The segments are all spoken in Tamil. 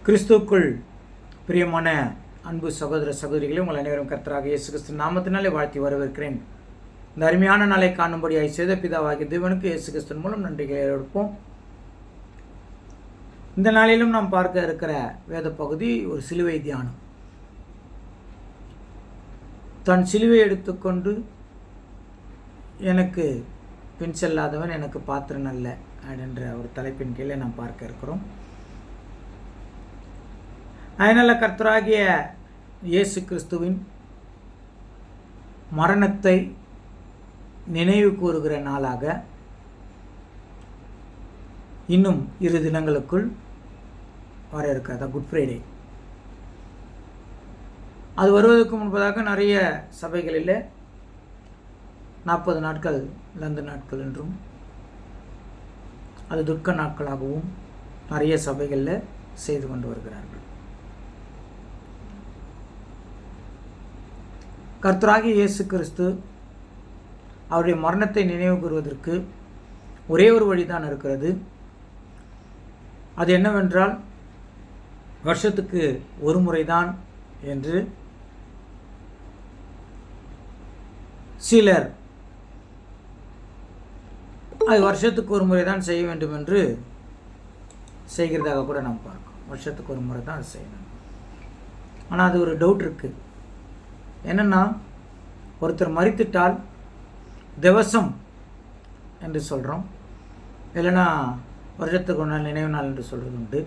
கிறிஸ்துவுக்குள் பிரியமான அன்பு சகோதர சகோதரிகளே, உங்கள் அனைவரும் கர்த்தராகிய இயேசு கிறிஸ்து நாமத்தினாலே வாழ்த்தி வரவேற்கிறேன். இந்த அருமையான நாளை காணும்படியாய் செய்த பிதாவாகிய தேவனுக்கு இயேசு கிறிஸ்துவின் மூலம் நன்றிகளை எடுப்போம். இந்த நாளிலும் நாம் பார்க்க இருக்கிற வேத பகுதி ஒரு சிலுவை தியானம். தன் சிலுவை எடுத்துக்கொண்டு எனக்கு பின் செல்லாதவன் எனக்கு பாத்திரன் அல்ல அப்படின்ற ஒரு தலைப்பின் கீழே நாம் பார்க்க இருக்கிறோம். அதனால் கர்த்தராகிய இயேசு கிறிஸ்துவின் மரணத்தை நினைவு கூறுகிற நாளாக இன்னும் 2 தினங்களுக்குள் வர இருக்கிறதா குட் ஃப்ரைடே. அது வருவதற்கு முன்பதாக நிறைய சபைகளில் 40 நாட்கள் லந்து நாட்கள் என்றும் அது துக்க நாட்களாகவும் நிறைய சபைகளில் செய்து கொண்டு வருகிறார்கள். கர்த்தராகிய இயேசு கிறிஸ்து அவருடைய மரணத்தை நினைவு கூறுவதற்கு ஒரே ஒரு வழிதான் இருக்கிறது. அது என்னவென்றால் வருஷத்துக்கு ஒரு முறைதான் என்று சிலர் அது வருஷத்துக்கு ஒரு முறை தான் செய்ய வேண்டும் என்று செய்கிறதாக கூட நாம் பார்க்கோம். வருஷத்துக்கு ஒரு முறை தான் அது செய்யணும். ஆனால் அது ஒரு டவுட் இருக்குது. என்னென்னா, ஒருத்தர் மரித்துட்டால் திவசம் என்று சொல்கிறோம், இல்லைன்னா வருஷத்துக்கு ஒரு நாள் நினைவு நாள் என்று சொல்கிறது உண்டு.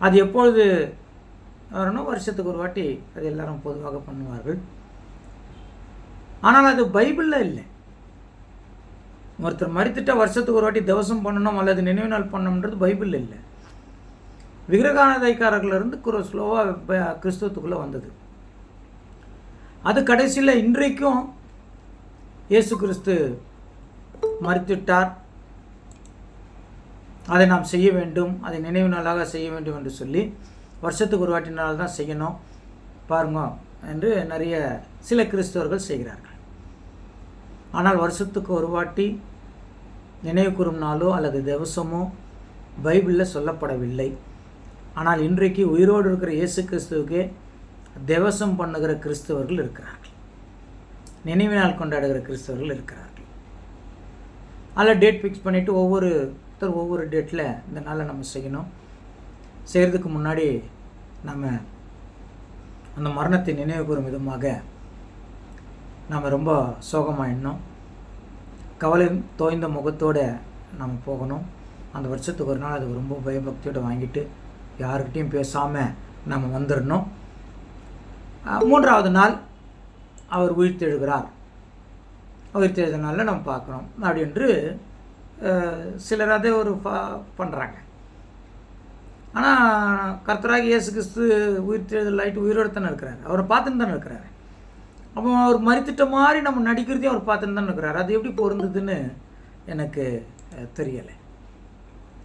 அது எப்பொழுது வரணும்? வருஷத்துக்கு ஒரு வாட்டி அது எல்லாரும் பொதுவாக பண்ணுவார்கள். ஆனால் அது பைபிளில் இல்லை. ஒருத்தர் மரித்துட்டால் வருஷத்துக்கு ஒரு வாட்டி திவசம் பண்ணணும் அல்லது நினைவு நாள் பண்ணணுன்றது பைபிளில் இல்லை. விக்கிரகாராதனைக்காரர்களிருந்து ஸ்லோவாக கிறிஸ்துவத்துக்குள்ளே வந்தது. அது கடைசியில் இன்றைக்கும் இயேசு கிறிஸ்து மரித்துட்டார், அதை நாம் செய்ய வேண்டும், அதை நினைவு நாளாக செய்ய வேண்டும் என்று சொல்லி வருஷத்துக்கு ஒரு வாட்டி நாள் தான் செய்யணும் பாருங்க என்று நிறைய சில கிறிஸ்தவர்கள் செய்கிறார்கள். ஆனால் வருஷத்துக்கு ஒரு வாட்டி நினைவு கூறும் நாளோ அல்லது திவசமோ பைபிளில் சொல்லப்படவில்லை. ஆனால் இன்றைக்கு உயிரோடு இருக்கிற இயேசு கிறிஸ்துவுக்கு திவசம் பண்ணுகிற கிறிஸ்தவர்கள் இருக்கிறார்கள், நினைவு நாள் கொண்டாடுகிற கிறிஸ்தவர்கள் இருக்கிறார்கள். அதில் டேட் ஃபிக்ஸ் பண்ணிவிட்டு ஒவ்வொரு டேட்டில் இந்த நாளை நம்ம செய்யணும். செய்கிறதுக்கு முன்னாடி நம்ம அந்த மரணத்தை நினைவு கூறும் விதமாக நம்ம ரொம்ப சோகமாயிடணும், கவலை தோய்ந்த முகத்தோடு நம்ம போகணும். அந்த வருஷத்துக்கு ஒரு நாள் அது ரொம்ப பயபக்தியோடு வாங்கிட்டு யாருக்கிட்டையும் பேசாமல் நம்ம வந்துடணும். 3வது நாள் அவர் உயிர்த்தெழுகிறார். உயிர்த்தெழுத நாளில் நம்ம பார்க்குறோம் அப்படின்று சிலர் அதை ஒரு பண்ணுறாங்க. ஆனால் கர்த்தராகிய இயேசு கிறிஸ்து உயிர்த்தெழுதல் ஆகிட்டு உயிரோடு தானே இருக்கிறார். அவரை பார்த்துன்னு தானே இருக்கிறாரு. அப்போ அவர் மரித்திட்ட மாதிரி நம்ம நடிக்கிறதையும் அவர் பார்த்துன்னு தானே இருக்கிறார். அது எப்படி பொருந்ததுன்னு எனக்கு தெரியலை.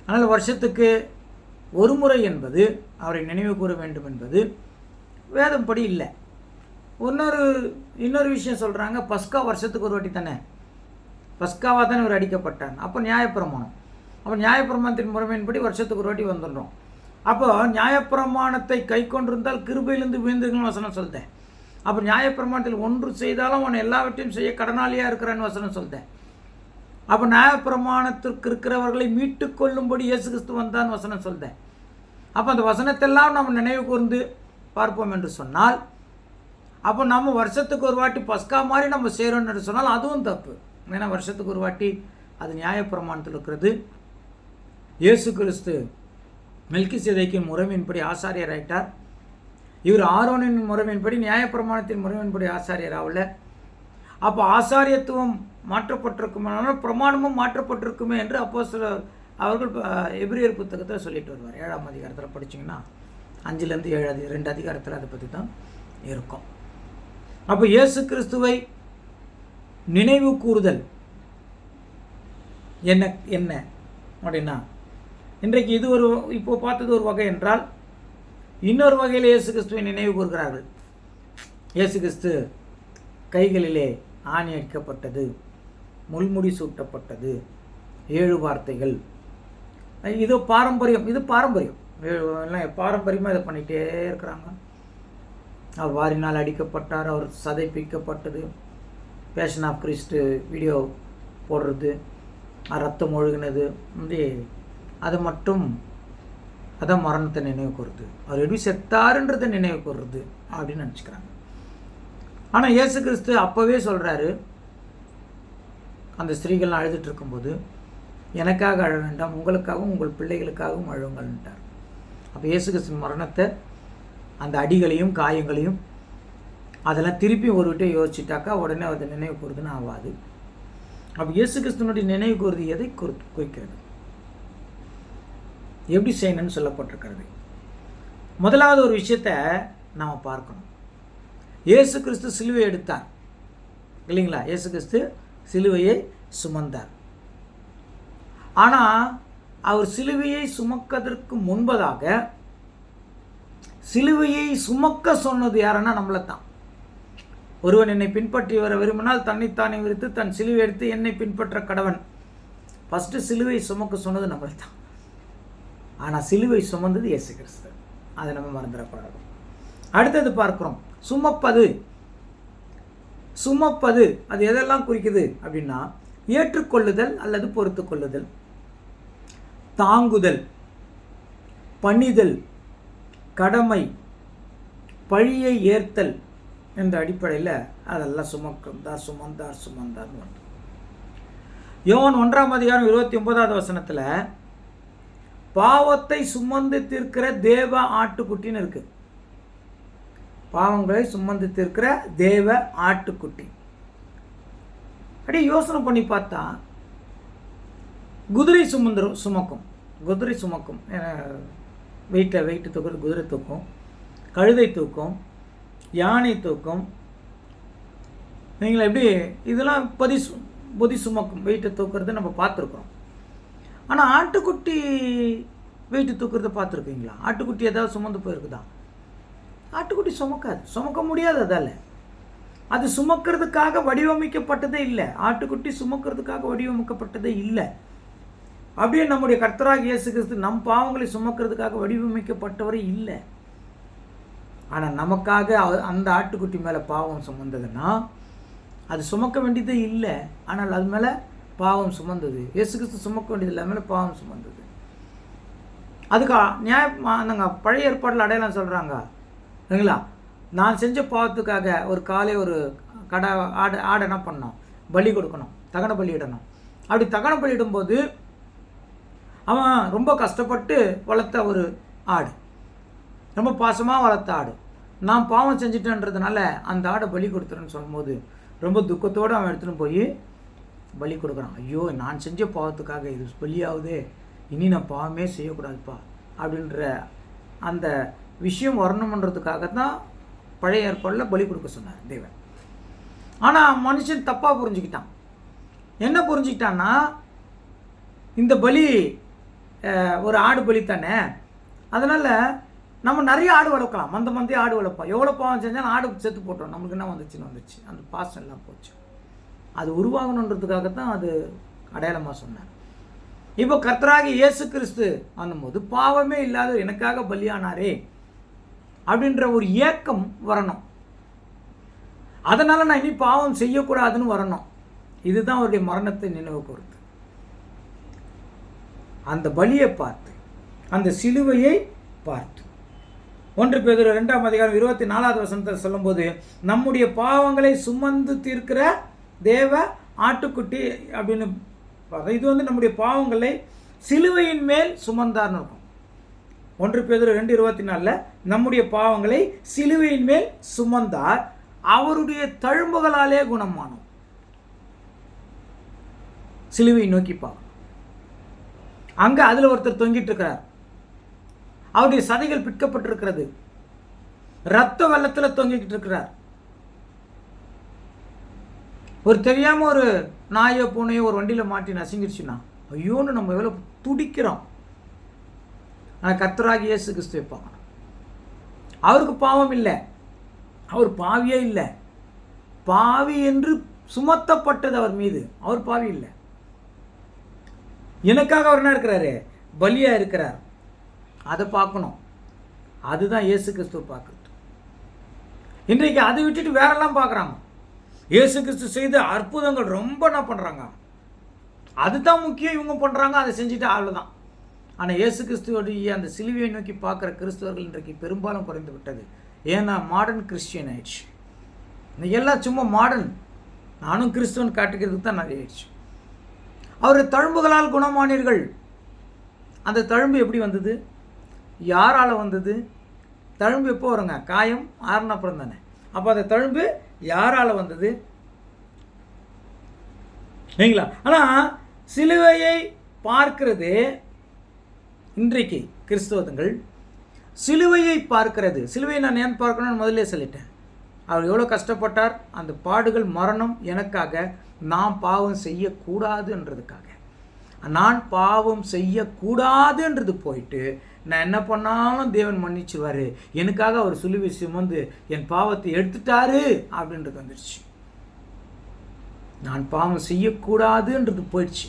அதனால் வருஷத்துக்கு ஒரு முறை என்பது அவரை நினைவு கூற வேண்டும் என்பது வேதம் படி இல்லை. இன்னொரு விஷயம் சொல்கிறாங்க, பஸ்கா வருஷத்துக்கு ஒரு வாட்டி தானே, பஸ்காவாக தானே இவர் அடிக்கப்பட்டார். அப்போ நியாயப்பிரமாணம், அப்போ நியாயப்பிரமாணத்தின் முறைமையின்படி வருஷத்துக்கு ஒரு வாட்டி வந்துடுறோம். அப்போ நியாயப்பிரமாணத்தை கை கொண்டிருந்தால் கிருபையிலிருந்து விழுந்துங்கன்னு வசனம் சொல்லிட்டேன். அப்போ நியாயப்பிரமாணத்தில் ஒன்று செய்தாலும் அவன் எல்லாவற்றையும் செய்ய கடனாளியாக இருக்கிறான்னு வசனம் சொல்லிட்டேன். அப்போ நியாயப்பிரமாணத்திற்கு இருக்கிறவர்களை மீட்டு கொள்ளும்படி இயேசு கிறிஸ்து வந்தான்னு வசனம் சொல்லிட்டேன். அப்போ அந்த வசனத்தெல்லாம் நம்ம நினைவு கூர்ந்து பார்ப்போம் என்று சொன்னால், அப்போ நம்ம வருஷத்துக்கு ஒரு வாட்டி பஸ்கா மாதிரி நம்ம செய்கிறோம் என்று சொன்னால் அதுவும் தப்பு. ஏன்னா வருஷத்துக்கு ஒரு வாட்டி அது நியாயப்பிரமாணத்தில் இருக்கிறது. இயேசு கிறிஸ்து மெல்கிசேதேக்கின் முறைமையின்படி ஆசாரியர் ஆயிட்டார். இவர் ஆரோனின் முறைமையின்படி நியாயப்பிரமாணத்தின் முறைமையின்படி ஆசாரியர் ஆகல. அப்போ ஆசாரியத்துவம் மாற்றப்பட்டிருக்குமானால் பிரமாணமும் மாற்றப்பட்டிருக்குமே என்று அப்போஸ்தலர் அவர்கள் எபிரேயர் புத்தகத்தில் சொல்லிட்டு வருவார். 7ஆம் அதிகாரத்தில் படிச்சிங்கன்னா 5லேருந்து 7 2 அதிகாரத்தில் அதை பற்றி தான் இருக்கும். அப்போ இயேசு கிறிஸ்துவை நினைவு கூறுதல் என்ன அப்படின்னா, இன்றைக்கு இது இப்போ பார்த்தது ஒரு வகை என்றால், இன்னொரு வகையில் இயேசு கிறிஸ்துவை நினைவு கூறுகிறார்கள். இயேசு கிறிஸ்து கைகளிலே ஆணி அடிக்கப்பட்டது, முள்முடி சூட்டப்பட்டது, 7 வார்த்தைகள். இது பாரம்பரியம் எல்லாம் பாரம்பரியமாக இதை பண்ணிகிட்டே இருக்கிறாங்க. அவர் வாரினால் அடிக்கப்பட்டார், அவர் சதைப்பிக்கப்பட்டது, பேஷன் ஆஃப் கிறிஸ்ட் வீடியோ போடுறது, ரத்தம் ஒழுகினது வந்து அது மட்டும் அதான் மரணத்தை நினைவு கூறுறது, அவர் எப்படி செத்தாருன்றதை நினைவு கூறுறது அப்படின்னு நினச்சிக்கிறாங்க. ஆனால் இயேசு கிறிஸ்து அப்போவே சொல்கிறாரு, அந்த ஸ்திரீகள்லாம் அழுதுட்டு இருக்கும்போது, எனக்காக அழ வேண்டாம், உங்களுக்காகவும் உங்கள் பிள்ளைகளுக்காகவும் அழுங்கள்ன்ட்டார். அப்போ இயேசு கிறிஸ்து மரணத்தை, அந்த அடிகளையும் காயங்களையும் அதெல்லாம் திருப்பி ஒரு விட்டு யோசிச்சுட்டாக்கா உடனே அதை நினைவு கூறுதுன்னு ஆகாது. அப்போ இயேசு கிறிஸ்துவனுடைய நினைவு கூறுது எதை குறிக்கிறது, எப்படி செய்யணும்னு சொல்லப்பட்டிருக்கிறது. முதலாவது ஒரு விஷயத்தை நாம் பார்க்கணும். இயேசு கிறிஸ்து சிலுவை எடுத்தார் இல்லைங்களா? இயேசு கிறிஸ்து சிலுவையை சுமந்தார். ஆனால் அவர் சிலுவையை சுமக்கிறதற்கு முன்பதாக சிலுவையை சுமக்க சொன்னது யாருன்னா நம்மளை தான். ஒருவன் என்னை பின்பற்றி வர விரும்பினால் தன்னைத்தானே விரித்து தன் சிலுவை எடுத்து என்னை பின்பற்ற கடவன். ஃபஸ்ட்டு சிலுவை சுமக்க சொன்னது நம்மளை தான். ஆனால் சிலுவை சுமந்தது இயேசு கிறிஸ்து, அதை நம்ம மறந்துடக்கூடாது. அடுத்தது பார்க்குறோம், சுமப்பது. சுமப்பது அது எதெல்லாம் குறிக்குது அப்படின்னா, ஏற்றுக்கொள்ளுதல் அல்லது பொறுத்து கொள்ளுதல், தாங்குதல், பணிதல், கடமை, பழியை ஏற்தல் என்ற அடிப்படையில் அதெல்லாம் சுமந்தார் சுமந்தார் சுமந்தார்னு வந்து. யோவான் 1:29 பாவத்தை சுமந்து தீர்க்கிற தேவ ஆட்டுக்குட்டின்னு இருக்கு. பாவங்களை சுமந்து தீர்க்கிற தேவ ஆட்டுக்குட்டி. அப்படியே யோசனை பண்ணி பார்த்தா, குதிரை சுமக்கும், குதிரை சுமக்கும், வெயிட்டு தூக்குறது குதிரை தூக்கும், கழுதை தூக்கும், யானை தூக்கும். நீங்களா எப்படி இதெல்லாம் பொதி சுமக்கும், வெயிட்டை தூக்குறது நம்ம பார்த்துருக்குறோம். ஆனால் ஆட்டுக்குட்டி வெயிட்டு தூக்குறத பார்த்துருக்கீங்களா? ஆட்டுக்குட்டி ஏதாவது சுமந்து போயிருக்குதா? ஆட்டுக்குட்டி சுமக்காது, சுமக்க முடியாது. அதால் அது சுமக்கிறதுக்காக வடிவமைக்கப்பட்டதே இல்லை. ஆட்டுக்குட்டி சுமக்கிறதுக்காக வடிவமைக்கப்பட்டதே இல்லை. அப்படியே நம்முடைய கர்த்தராகிய இயேசு கிறிஸ்து நம் பாவங்களை சுமக்கிறதுக்காக வடிவமைக்கப்பட்டவரே இல்லை. ஆனால் நமக்காக அந்த ஆட்டுக்குட்டி மேலே பாவம் சுமந்ததுன்னா அது சுமக்க வேண்டியதே இல்லை. ஆனால் அது மேலே பாவம் சுமந்தது. இயேசு கிறிஸ்து சுமக்க வேண்டியதில்லை, அது மேலே பாவம் சுமந்தது. அதுக்கு நாங்கள் பழைய ஏற்பாட்டில் அடையாளம் சொல்கிறாங்க இல்லைங்களா? நான் செஞ்ச பாவத்துக்காக ஒரு காலை ஒரு ஆடு என்ன பண்ணோம், பலி கொடுக்கணும், தகன பலி இடணும். அப்படி தகன பலி இடும்போது அவன் ரொம்ப கஷ்டப்பட்டு வளர்த்த ஒரு ஆடு, ரொம்ப பாசமாக வளர்த்த ஆடு, நான் பாவம் செஞ்சிட்டேன்றதுனால அந்த ஆடை பலி கொடுத்துறேன்னு சொல்லும்போது ரொம்ப துக்கத்தோடு அவன் எடுத்துகிட்டு போய் பலி கொடுக்குறான். ஐயோ, நான் செஞ்ச பாவத்துக்காக இது பலியாகுதே, இனி நான் பாவமே செய்யக்கூடாதுப்பா அப்படின்ற அந்த விஷயம் வரணுமன்றதுக்காகத்தான் பழைய ஏற்பாடில் பலி கொடுக்க சொன்னார் தேவன். ஆனால் மனுஷன் தப்பாக புரிஞ்சுக்கிட்டான். என்ன புரிஞ்சுக்கிட்டான்னா, இந்த பலி ஒரு ஆடு பலி தானே, அதனால் நம்ம நிறைய ஆடு வளர்க்கலாம், மந்தி ஆடு வளர்ப்போம், எவ்வளோ பாவம் செஞ்சாலும் ஆடு சேர்த்து போட்டோம், நம்மளுக்கு என்ன வந்துச்சு, அந்த பாசம் எல்லாம் போச்சு. அது உருவாகணுன்றதுக்காகத்தான் அது அடையாளமாக சொன்னார். இப்போ கர்த்தராகிய இயேசு கிறிஸ்து ஆனும்போது பாவமே இல்லாத எனக்காக பலியானாரே அப்படின்ற ஒரு ஏக்கம் வரணும். அதனால் நான் இனி பாவம் செய்யக்கூடாதுன்னு வரணும். இதுதான் அவருடைய மரணத்தை நினைவு கூறுது. அந்த பலியை பார்த்து, அந்த சிலுவையை பார்த்து 1 பேதுரு 2:24 சொல்லும்போது, நம்முடைய பாவங்களை சுமந்து தீர்க்கிற தேவ ஆட்டுக்குட்டி அப்படின்னு இது வந்து நம்முடைய பாவங்களை சிலுவையின் மேல் சுமந்தார்னு இருக்கும். 1 பேதுரு 2:24 நம்முடைய பாவங்களை சிலுவையின் மேல் சுமந்தார், அவருடைய தழும்புகளாலே குணமானோம். சிலுவையை நோக்கி பார்க்கணும். அங்கே அதில் ஒருத்தர் தொங்கிட்டு இருக்கிறார், அவருடைய சதைகள் பிற்கப்பட்டிருக்கிறது, ரத்த வெள்ளத்தில் தொங்கிக்கிட்டு இருக்கிறார். ஒரு தெரியாமல் ஒரு நாயோ பூனையோ ஒரு வண்டியில் மாட்டி நசுங்கிடுச்சுன்னா ஐயோன்னு நம்ம எவ்வளோ துடிக்கிறோம். ஆனால் கர்த்தராகிய இயேசு கிறிஸ்துவை பார்க்கணும். அவருக்கு பாவம் இல்லை, அவர் பாவியே இல்லை. பாவி என்று சுமத்தப்பட்டது அவர் மீது, அவர் பாவி இல்லை. எனக்காக அவர் என்ன இருக்கிறாரு, பலியாக இருக்கிறார். அதை பார்க்கணும். அதுதான் இயேசு கிறிஸ்துவ பார்க்குறது. இன்றைக்கு அதை விட்டுட்டு வேறெல்லாம் பார்க்குறாங்க. இயேசு கிறிஸ்து செய்த அற்புதங்கள் ரொம்ப என்ன பண்ணுறாங்க, அதுதான் முக்கியம், இவங்க பண்ணுறாங்க, அதை செஞ்சுட்டு அவ்வளோதான். ஆனால் இயேசு கிறிஸ்துவோடைய அந்த சிலுவையை நோக்கி பார்க்குற கிறிஸ்துவர்கள் இன்றைக்கு பெரும்பாலும் குறைந்து விட்டது. ஏன்னா மாடர்ன் கிறிஸ்டியன் ஆயிடுச்சு. இன்னைக்கு எல்லாம் சும்மா மாடர்ன், நானும் கிறிஸ்துவன் காட்டுக்கிறதுக்கு தான் நிறைய ஆயிடுச்சு. அவர் தழும்புகளால் குணமானீர்கள். அந்த தழும்பு எப்படி வந்தது, யாரால் வந்தது? தழும்பு எப்போ வருங்க, காயம் ஆறுன அப்புறம் தானே. அப்போ அந்த தழும்பு யாரால் வந்தது இல்லைங்களா? ஆனால் சிலுவையை பார்க்கிறது இன்றைக்கு கிறிஸ்தவங்கள் சிலுவையை பார்க்கிறது. சிலுவையை நான் ஏன் பார்க்கணும்னு முதல்ல சொல்லிட்டேன். அவர் எவ்வளோ கஷ்டப்பட்டார், அந்த பாடுகள் மரணம் எனக்காக, நான் பாவம் செய்யக்கூடாதுன்றதுக்காக. நான் பாவம் செய்யக்கூடாதுன்றது போயிட்டு நான் என்ன பண்ணாலும் தேவன் மன்னிச்சுவார், எனக்காக அவர் சிலுவை சுமந்து என் பாவத்தை எடுத்துட்டாரு அப்படின்றது வந்துடுச்சு. நான் பாவம் செய்யக்கூடாதுன்றது போயிடுச்சு.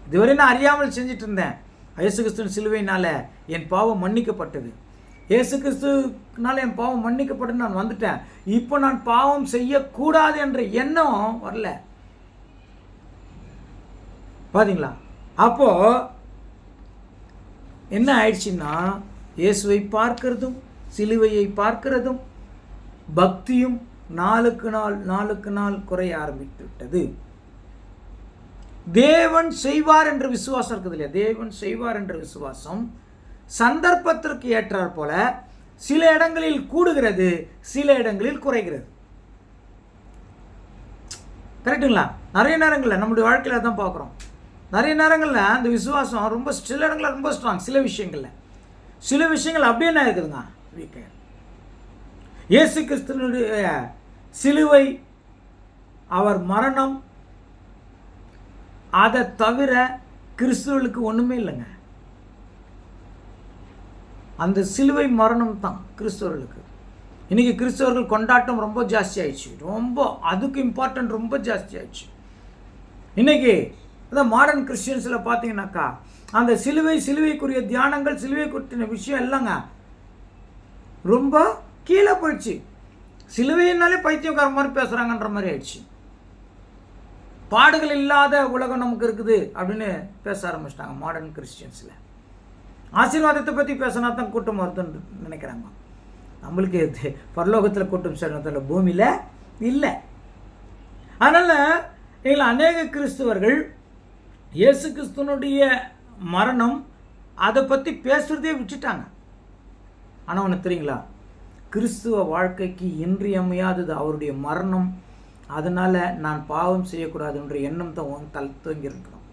இதுவரை நான் அறியாமல் செஞ்சுட்டு இருந்தேன். இயேசு கிறிஸ்துவின் சிலுவையினால் என் பாவம் மன்னிக்கப்பட்டது. இயேசு கிறிஸ்துனால என் பாவம் மன்னிக்கப்பட்டு நான் வந்துட்டேன். இப்போ நான் பாவம் செய்யக்கூடாது என்ற எண்ணம் வரல. பார்த்தீங்களா? அப்போது என்ன ஆயிடுச்சுன்னா, இயேசுவை பார்க்கிறதும் சிலுவையை பார்க்கிறதும் பக்தியும் நாளுக்கு நாள் குறைய ஆரம்பித்து விட்டது. தேவன் செய்வார் என்ற விசுவாசம் இருக்குது இல்லையா, தேவன் செய்வார் என்ற விசுவாசம் சந்தர்ப்பத்திற்கு ஏற்றாற் போல சில இடங்களில் கூடுகிறது, சில இடங்களில் குறைகிறது. கரெக்டுங்களா? நிறைய நேரங்களில் நம்முடைய வாழ்க்கையில் தான் பார்க்குறோம். நிறைய நேரங்களில் அந்த விசுவாசம் ரொம்ப, சில இடங்களில் ரொம்ப ஸ்ட்ராங், சில விஷயங்கள் அப்படியே என்ன இருக்குதுங்க வீக்க. இயேசு கிறிஸ்துவனுடைய சிலுவை, அவர் மரணம், அதை தவிர கிறிஸ்துவர்களுக்கு ஒன்றுமே இல்லைங்க. அந்த சிலுவை மரணம் தான் கிறிஸ்தவர்களுக்கு. இன்றைக்கி கிறிஸ்தவர்கள் கொண்டாட்டம் ரொம்ப ஜாஸ்தி ஆயிடுச்சு, ரொம்ப அதுக்கு இம்பார்ட்டன்ட் ரொம்ப ஜாஸ்தி ஆயிடுச்சு. இன்றைக்கி அதான் மாடர்ன் கிறிஸ்டியன்ஸில் பார்த்தீங்கன்னாக்கா அந்த சிலுவைக்குரிய தியானங்கள், சிலுவை குறித்த விஷயம் இல்லைங்க, ரொம்ப கீழே போயிடுச்சு. சிலுவையினாலே பைத்தியக்கார மாதிரி பேசுகிறாங்கன்ற மாதிரி ஆயிடுச்சு. பாடுகள் இல்லாத உலகம் நமக்கு இருக்குது அப்படின்னு பேச ஆரம்பிச்சிட்டாங்க மாடர்ன் கிறிஸ்டியன்ஸில். ஆசீர்வாதத்தை பற்றி பேசினா தான் கூட்டம் வருதுன்னு நினைக்கிறாங்க. நம்மளுக்கு பரலோகத்தில் கூட்டம் சேர்ந்ததில் பூமியில் இல்லை. அதனால் இதில் அநேக கிறிஸ்தவர்கள் இயேசு கிறிஸ்துவனுடைய மரணம் அதை பற்றி பேசுகிறதே விட்டுட்டாங்க. ஆனால் ஒன்று தெரியுங்களா, கிறிஸ்துவ வாழ்க்கைக்கு இன்றியமையாதது அவருடைய மரணம். அதனால் நான் பாவம் செய்யக்கூடாதுன்ற எண்ணம் தான் தூங்கியிருக்கணும்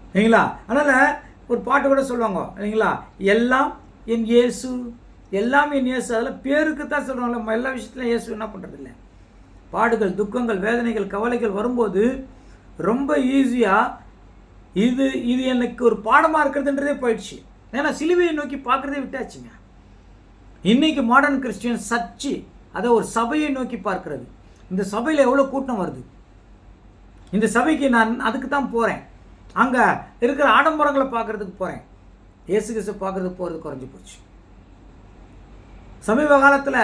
இல்லைங்களா? அதனால் ஒரு பாட்டு கூட சொல்லுவாங்க இல்லைங்களா, எல்லாம் என் இயேசு, எல்லாம் என் இயேசு. அதில் பேருக்கு தான் சொல்லுவாங்க, எல்லா விஷயத்துலையும் இயேசு என்ன பண்ணுறதில்ல. பாடுகள், துக்கங்கள், வேதனைகள், கவலைகள் வரும்போது ரொம்ப ஈஸியாக இது எனக்கு ஒரு பாடமாக இருக்கிறதுன்றதே போயிடுச்சு. ஏன்னா சிலுவையை நோக்கி பார்க்குறதே விட்டாச்சுங்க. இன்றைக்கி மாடர்ன் கிறிஸ்டியன் சர்ச்சு, அதை ஒரு சபையை நோக்கி பார்க்கிறது. இந்த சபையில் எவ்வளோ கூட்டம் வருது, இந்த சபைக்கு நான் அதுக்கு தான் போகிறேன், அங்கே இருக்கிற ஆடம்பரங்களை பார்க்குறதுக்கு போகிறேன், இயேசு கிறிஸ்து பார்க்குறதுக்கு போகிறது குறைஞ்சி போச்சு. சமீப காலத்தில்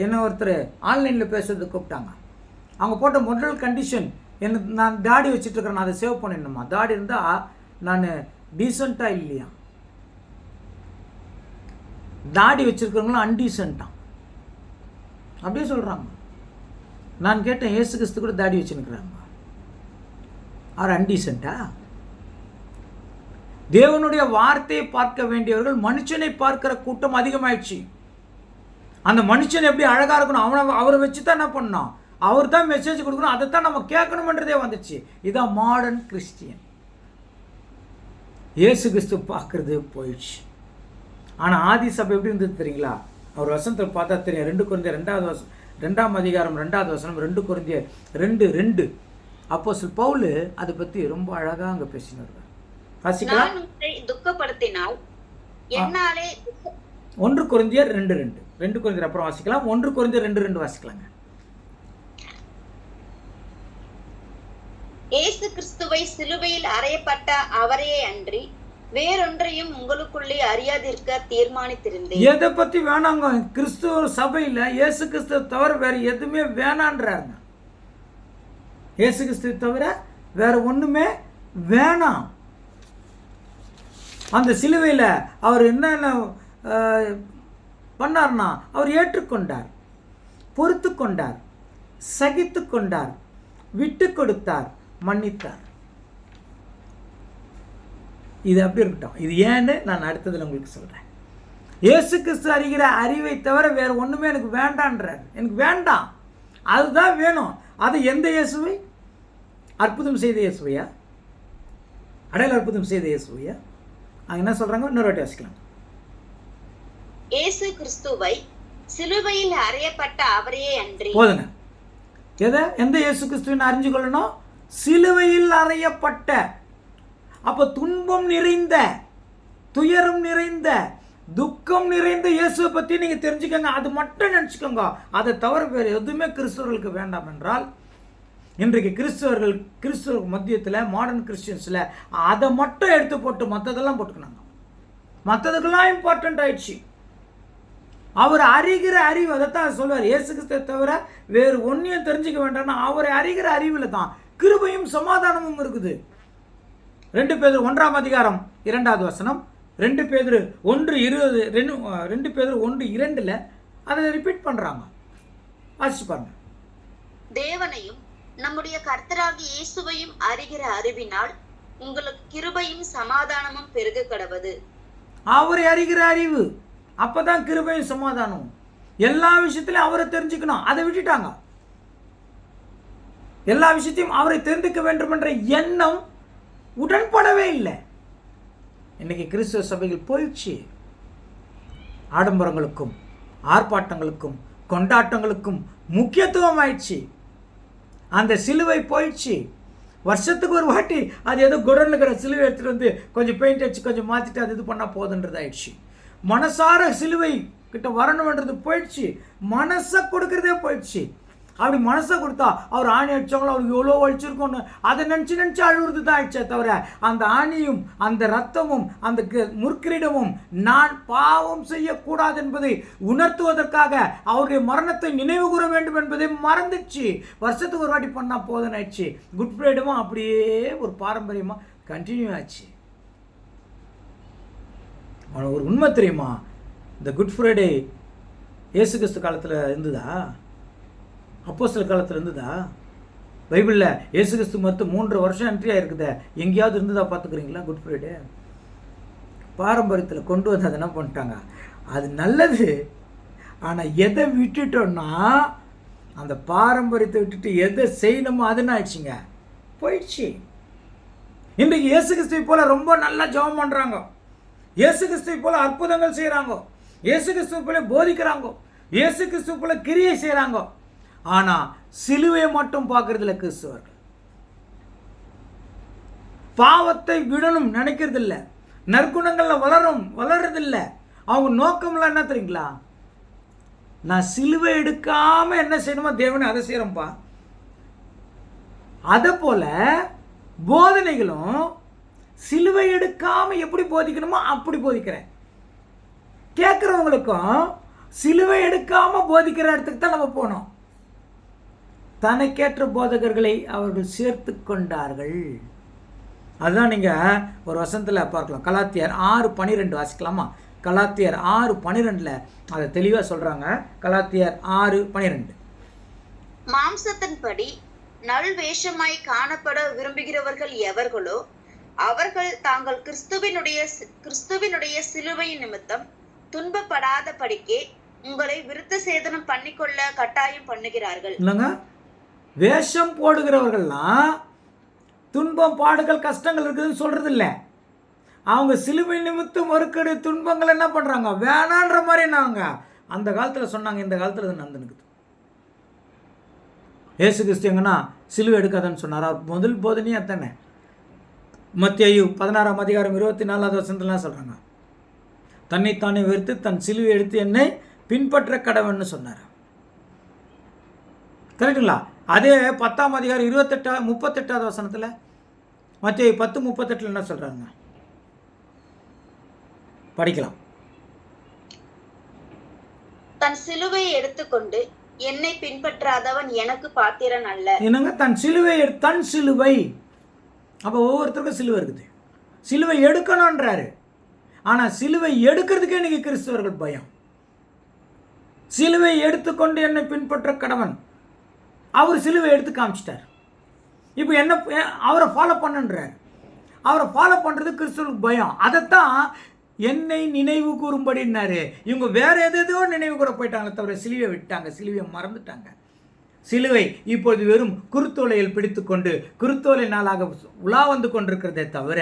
என்ன ஒருத்தர் ஆன்லைனில் பேசுறதுக்கு கூப்பிட்டாங்க. அவங்க போட்ட முதல் கண்டிஷன், நான் தாடி வச்சுட்ருக்கிறேன், நான் அதை சேவ் பண்ணிடணுமா, தாடி இருந்தால் நான் டீசெண்டாக இல்லையா, தாடி வச்சுருக்கிறவங்களும் அன்டீசெண்டாக அப்படியே சொல்கிறாங்க. நான் கேட்டேன், இயேசு கிறிஸ்து கூட தாடி வச்சுருக்கிறாங்க, அவர் அன்டீசெண்டா? தேவனுடைய வார்த்தையை பார்க்க வேண்டியவர்கள் மனுஷனை பார்க்கிற கூட்டம் அதிகமாயிடுச்சு. அந்த மனுஷன் எப்படி அழகாக இருக்கணும், அவரை வச்சு தான் என்ன பண்ணோம், அவர் தான் மெசேஜ் கொடுக்கணும், அதை தான் நம்ம கேட்கணுமன்றதே வந்துச்சு. இதான் மாடர்ன் கிறிஸ்டியன். இயேசு கிறிஸ்து பார்க்கறது போயிடுச்சு. ஆனால் ஆதி சபை எப்படி இருந்தது தெரியுங்களா? அவர் வசனத்தில் பார்த்தா தெரியும். 2 கொரிந்தியர் 2ஆம் அதிகாரம் 2வது வசனம், 2 கொரிந்தியர் 2:2. அப்போஸ்தலன் பவுல் அதை பற்றி ரொம்ப அழகாக அங்கே பேசினார். வாசிக்கலாம். துக்கப்படுத்தினால் என்னாலே 1 கொரிந்தியர் 2:2. 2 கொரிந்தியர் அப்புறம் வாசிக்கலாம். 1 கொரிந்தியர் 2:2 வாசிக்கலாங்க. இயேசு கிறிஸ்துவை சிலுவையில் அறையப்பட்ட அவரே அன்றி வேறொன்றையும் உங்களுக்குள்ளே அறியாதிருக்க தீர்மானித்திருந்தேன். எதை பற்றி வேணாங்க? கிறிஸ்துவ சபையில் இயேசு கிறிஸ்துவ தவிர வேறு எதுவுமே வேணான்றாருங்க. இயேசு கிறிஸ்துவ தவிர வேறு ஒன்றுமே வேணாம். அந்த சிலுவையில் அவர் என்னென்ன பண்ணார்னா, அவர் ஏற்றுக்கொண்டார், பொறுத்து கொண்டார், சகித்து கொண்டார், விட்டு கொடுத்தார், மன்னித்தார். இது அப்படி இருக்கட்டும். இது ஏன்னு நான் அடுத்ததில் உங்களுக்கு சொல்கிறேன். இயேசு கிறிஸ்து அறிகிற அறிவை தவிர வேறு ஒன்றுமே எனக்கு வேண்டான்றார். எனக்கு வேண்டாம், அதுதான் வேணும். அது எந்த இயேசுவை? அற்புதம் செய்த இயேசுவையா? அடையாள அற்புதம் செய்த இயேசுவையா? என்ன சொல்கிறாங்க? இன்னொரு வாட்டி வாசிக்கலாம். இயேசு கிறிஸ்துவை சிலுவையில் அறையப்பட்ட அவரையே அன்றி. போதுங்க. எந்த இயேசு கிறிஸ்துவின் அறிஞ்சு கொள்ளணும்? சிலுவையில் அறையப்பட்ட. அப்போ துன்பம் நிறைந்த, துயரம் நிறைந்த, துக்கம் நிறைந்த இயேசுவை பற்றி நீங்கள் தெரிஞ்சுக்கோங்க. அது மட்டும் நினச்சிக்கோங்க. அதை தவிர வேறு எதுவுமே கிறிஸ்தவர்களுக்கு வேண்டாம் என்றால், இன்றைக்கு கிறிஸ்துவ மத்தியத்தில், மாடர்ன் கிறிஸ்டியன்ஸில் அதை மட்டும் எடுத்து போட்டு மற்றதெல்லாம் போட்டுக்கினாங்க. மற்றதுக்கெல்லாம் இம்பார்ட்டண்ட் ஆயிடுச்சு. அவர் அறிகிற அறிவு, அதைத்தான் சொல்வார். இயேசு கிறிஸ்துவை தவிர வேறு ஒன்றையும் தெரிஞ்சுக்க வேண்டாம்னா அவரை அறிகிற அறிவில் தான் கிருபையும் சமாதானமும் இருக்குது. 2 பேதுரு 1ஆம் அதிகாரம் 2வது வசனம், 2 பேதுரு 1:20, 2 பேதுரு 1:2 அதை ரிப்பீட் பண்ணுறாங்க. வாசிச்சு பாருங்க. தேவனையும் நம்முடைய கர்த்தராகிய இயேசுவையும் அறிகிற அறிவினால் உங்களுக்கு கிருபையும் சமாதானமும் பெருக கடவது. அவரை அறிகிற அறிவு, அப்பதான் கிருபையும் சமாதானமும். எல்லா விஷயத்திலையும் அவரை தெரிஞ்சுக்கணும், அதை விட்டுட்டாங்க. எல்லா விஷயத்தையும் அவரை தெரிந்துக்க வேண்டும் என்ற எண்ணம் உடன்படவே இல்லை. இன்னைக்கு கிறிஸ்துவ சபைகள் போயிடுச்சு. ஆடம்பரங்களுக்கும் ஆர்ப்பாட்டங்களுக்கும் கொண்டாட்டங்களுக்கும் முக்கியத்துவம் ஆயிடுச்சு. அந்த சிலுவை போயிடுச்சு. வருஷத்துக்கு ஒரு வாட்டி அது ஏதோ குடனில் இருக்கிற சிலுவை எடுத்துகிட்டு வந்து கொஞ்சம் பெயிண்ட் அடிச்சு கொஞ்சம் மாற்றிட்டு அது இது பண்ணால் போதுன்றது ஆயிடுச்சு. மனசார சிலுவை கிட்ட வரணுன்றது போயிடுச்சு. மனசை கொடுக்கறதே போயிடுச்சு. அப்படி மனசை கொடுத்தா அவர் ஆணி அடித்தவங்களோ அவருக்கு எவ்வளோ வலிச்சிருக்கோன்னு அதை நினச்சி அழுகுறது தான் ஆயிடுச்சே தவிர, அந்த ஆணியும் அந்த இரத்தமும் அந்த முற்கிரீடமும் நான் பாவம் செய்யக்கூடாது என்பதை உணர்த்துவதற்காக அவருடைய மரணத்தை நினைவு கூற வேண்டும் என்பதை மறந்துச்சு. வருஷத்துக்கு ஒரு வாட்டி பண்ணால் போதுன்னு ஆயிடுச்சு. குட் ஃப்ரைடேவும் அப்படியே ஒரு பாரம்பரியமாக கண்டினியூ ஆச்சு. ஒரு உண்மை தெரியுமா? இந்த குட் ஃப்ரைடே இயேசு கிறிஸ்து காலத்தில் இருந்ததா? அப்போஸ்தலர் காலத்தில் இருந்ததா? பைபிளில் இயேசு கிறிஸ்து மொத்தம் 3 வருஷம் என்ட்ரியாக இருக்குதே, எங்கேயாவது இருந்ததா பார்த்துக்கிறீங்களா? குட் ஃப்ரைடே பாரம்பரியத்தில் கொண்டு வந்து அதை என்ன பண்ணிட்டாங்க. அது நல்லது. ஆனால் எதை விட்டுட்டோன்னா, அந்த பாரம்பரியத்தை விட்டுட்டு எதை செய்யணுமோ அதுன்னு ஆயிடுச்சுங்க, போயிடுச்சு. இன்றைக்கு இயேசு கிறிஸ்துவை போல் ரொம்ப நல்லா ஜெபம் பண்ணுறாங்க, இயேசு கிறிஸ்துவை போல் அற்புதங்கள் செய்கிறாங்க, இயேசு கிறிஸ்துவை போல போதிக்கிறாங்க, இயேசு கிறிஸ்துவை போல கிரியை செய்கிறாங்க. ஆனால் சிலுவையை மட்டும் பார்க்கறதில்ல கிறிஸ்துவர்கள். பாவத்தை விடணும் நினைக்கிறதில்ல, நற்குணங்களில் வளர்றதில்ல. அவங்க நோக்கம்லாம் என்ன தெரியுங்களா? நான் சிலுவை எடுக்காமல் என்ன செய்யணுமோ தேவனை அதை செய்கிறோம்ப்பா. அதை போல போதனைகளும் சிலுவை எடுக்காமல் எப்படி போதிக்கணுமோ அப்படி போதிக்கிறேன். கேட்குறவங்களுக்கும் சிலுவை எடுக்காமல் போதிக்கிற இடத்துக்கு தான் நம்ம போனோம். தனக்கேற்ற போதகர்களை அவர்கள் சேர்த்து கொண்டார்கள். அதுதான் நீங்கள் ஒரு வசனத்தில் பார்க்கலாம். கலாத்தியர் 6:12 வாசிக்கலாமா? கலாத்தியர் 6:12 அதை தெளிவாக சொல்கிறாங்க. கலாத்தியர் 6:12. மாம்சத்தின்படி நல்வேஷமாய் காணப்பட விரும்புகிறவர்கள் எவர்களோ அவர்கள் தாங்கள் கிறிஸ்துவினுடைய சிலுவையின் நிமித்தம் துன்பப்படாத படிக்கே உங்களை விருத்த சேதனம் பண்ணிக்கொள்ள கட்டாயம் பண்ணுகிறார்கள். இல்லைங்க, வேஷம் போடுகிறவர்கள்லாம் துன்பம் பாடுகள் கஷ்டங்கள் இருக்குதுன்னு சொல்றது இல்லை. அவங்க சிலுவை நிமித்தம் மறுக்கடி துன்பங்கள் என்ன பண்ணுறாங்க, வேணான்ற மாதிரி என்னங்க அந்த காலத்தில் சொன்னாங்க. இந்த காலத்தில் அது நடந்துனுக்குது. ஏசு கிறிஸ்து எங்கன்னா சிலுவை எடுக்காதன்னு சொன்னார். அவர் முதல் போதனையே அத்தானே. மத்தேயு 16ஆம் அதிகாரம் 24வது வசனத்துலாம் சொல்கிறாங்க, தன்னைத்தானே வெறுத்து தன் சிலுவை எடுத்து என்னை பின்பற்ற கடவுன்னு சொன்னார். கரெக்டுங்களா? அதே 10ஆம் அதிகாரம் 38வது வசனத்தில் மத்தேயு 10:38 என்ன சொல்கிறாங்க? படிக்கலாம். தன் சிலுவையை எடுத்துக்கொண்டு என்னை பின்பற்றாதவன் எனக்கு பாத்திரன் அல்ல. என்னங்க? தன் சிலுவை. அப்போ ஒவ்வொருத்தருக்கும் சிலுவை இருக்குது. சிலுவை எடுக்கணுன்றாரு. ஆனால் சிலுவை எடுக்கிறதுக்கே இன்னைக்கு கிறிஸ்தவர்கள் பயம். சிலுவை எடுத்துக்கொண்டு என்னை பின்பற்ற கடவன். அவர் சிலுவை எடுத்து காமிச்சிட்டார். இப்போ என்ன அவரை ஃபாலோ பண்ணுன்றார். அவரை ஃபாலோ பண்ணுறது கிறிஸ்தவர்களுக்கு பயம். அதைத்தான் என்னை நினைவு கூறும்படினாரு. இவங்க வேற எதோ நினைவு கூற போயிட்டாங்களே தவிர சிலுவை விட்டாங்க, சிலுவையை மறந்துட்டாங்க. சிலுவை இப்பொழுது வெறும் குருத்தோலையில் பிடித்துக்கொண்டு குருத்தோலை நாளாக உலா வந்து கொண்டிருக்கிறதே தவிர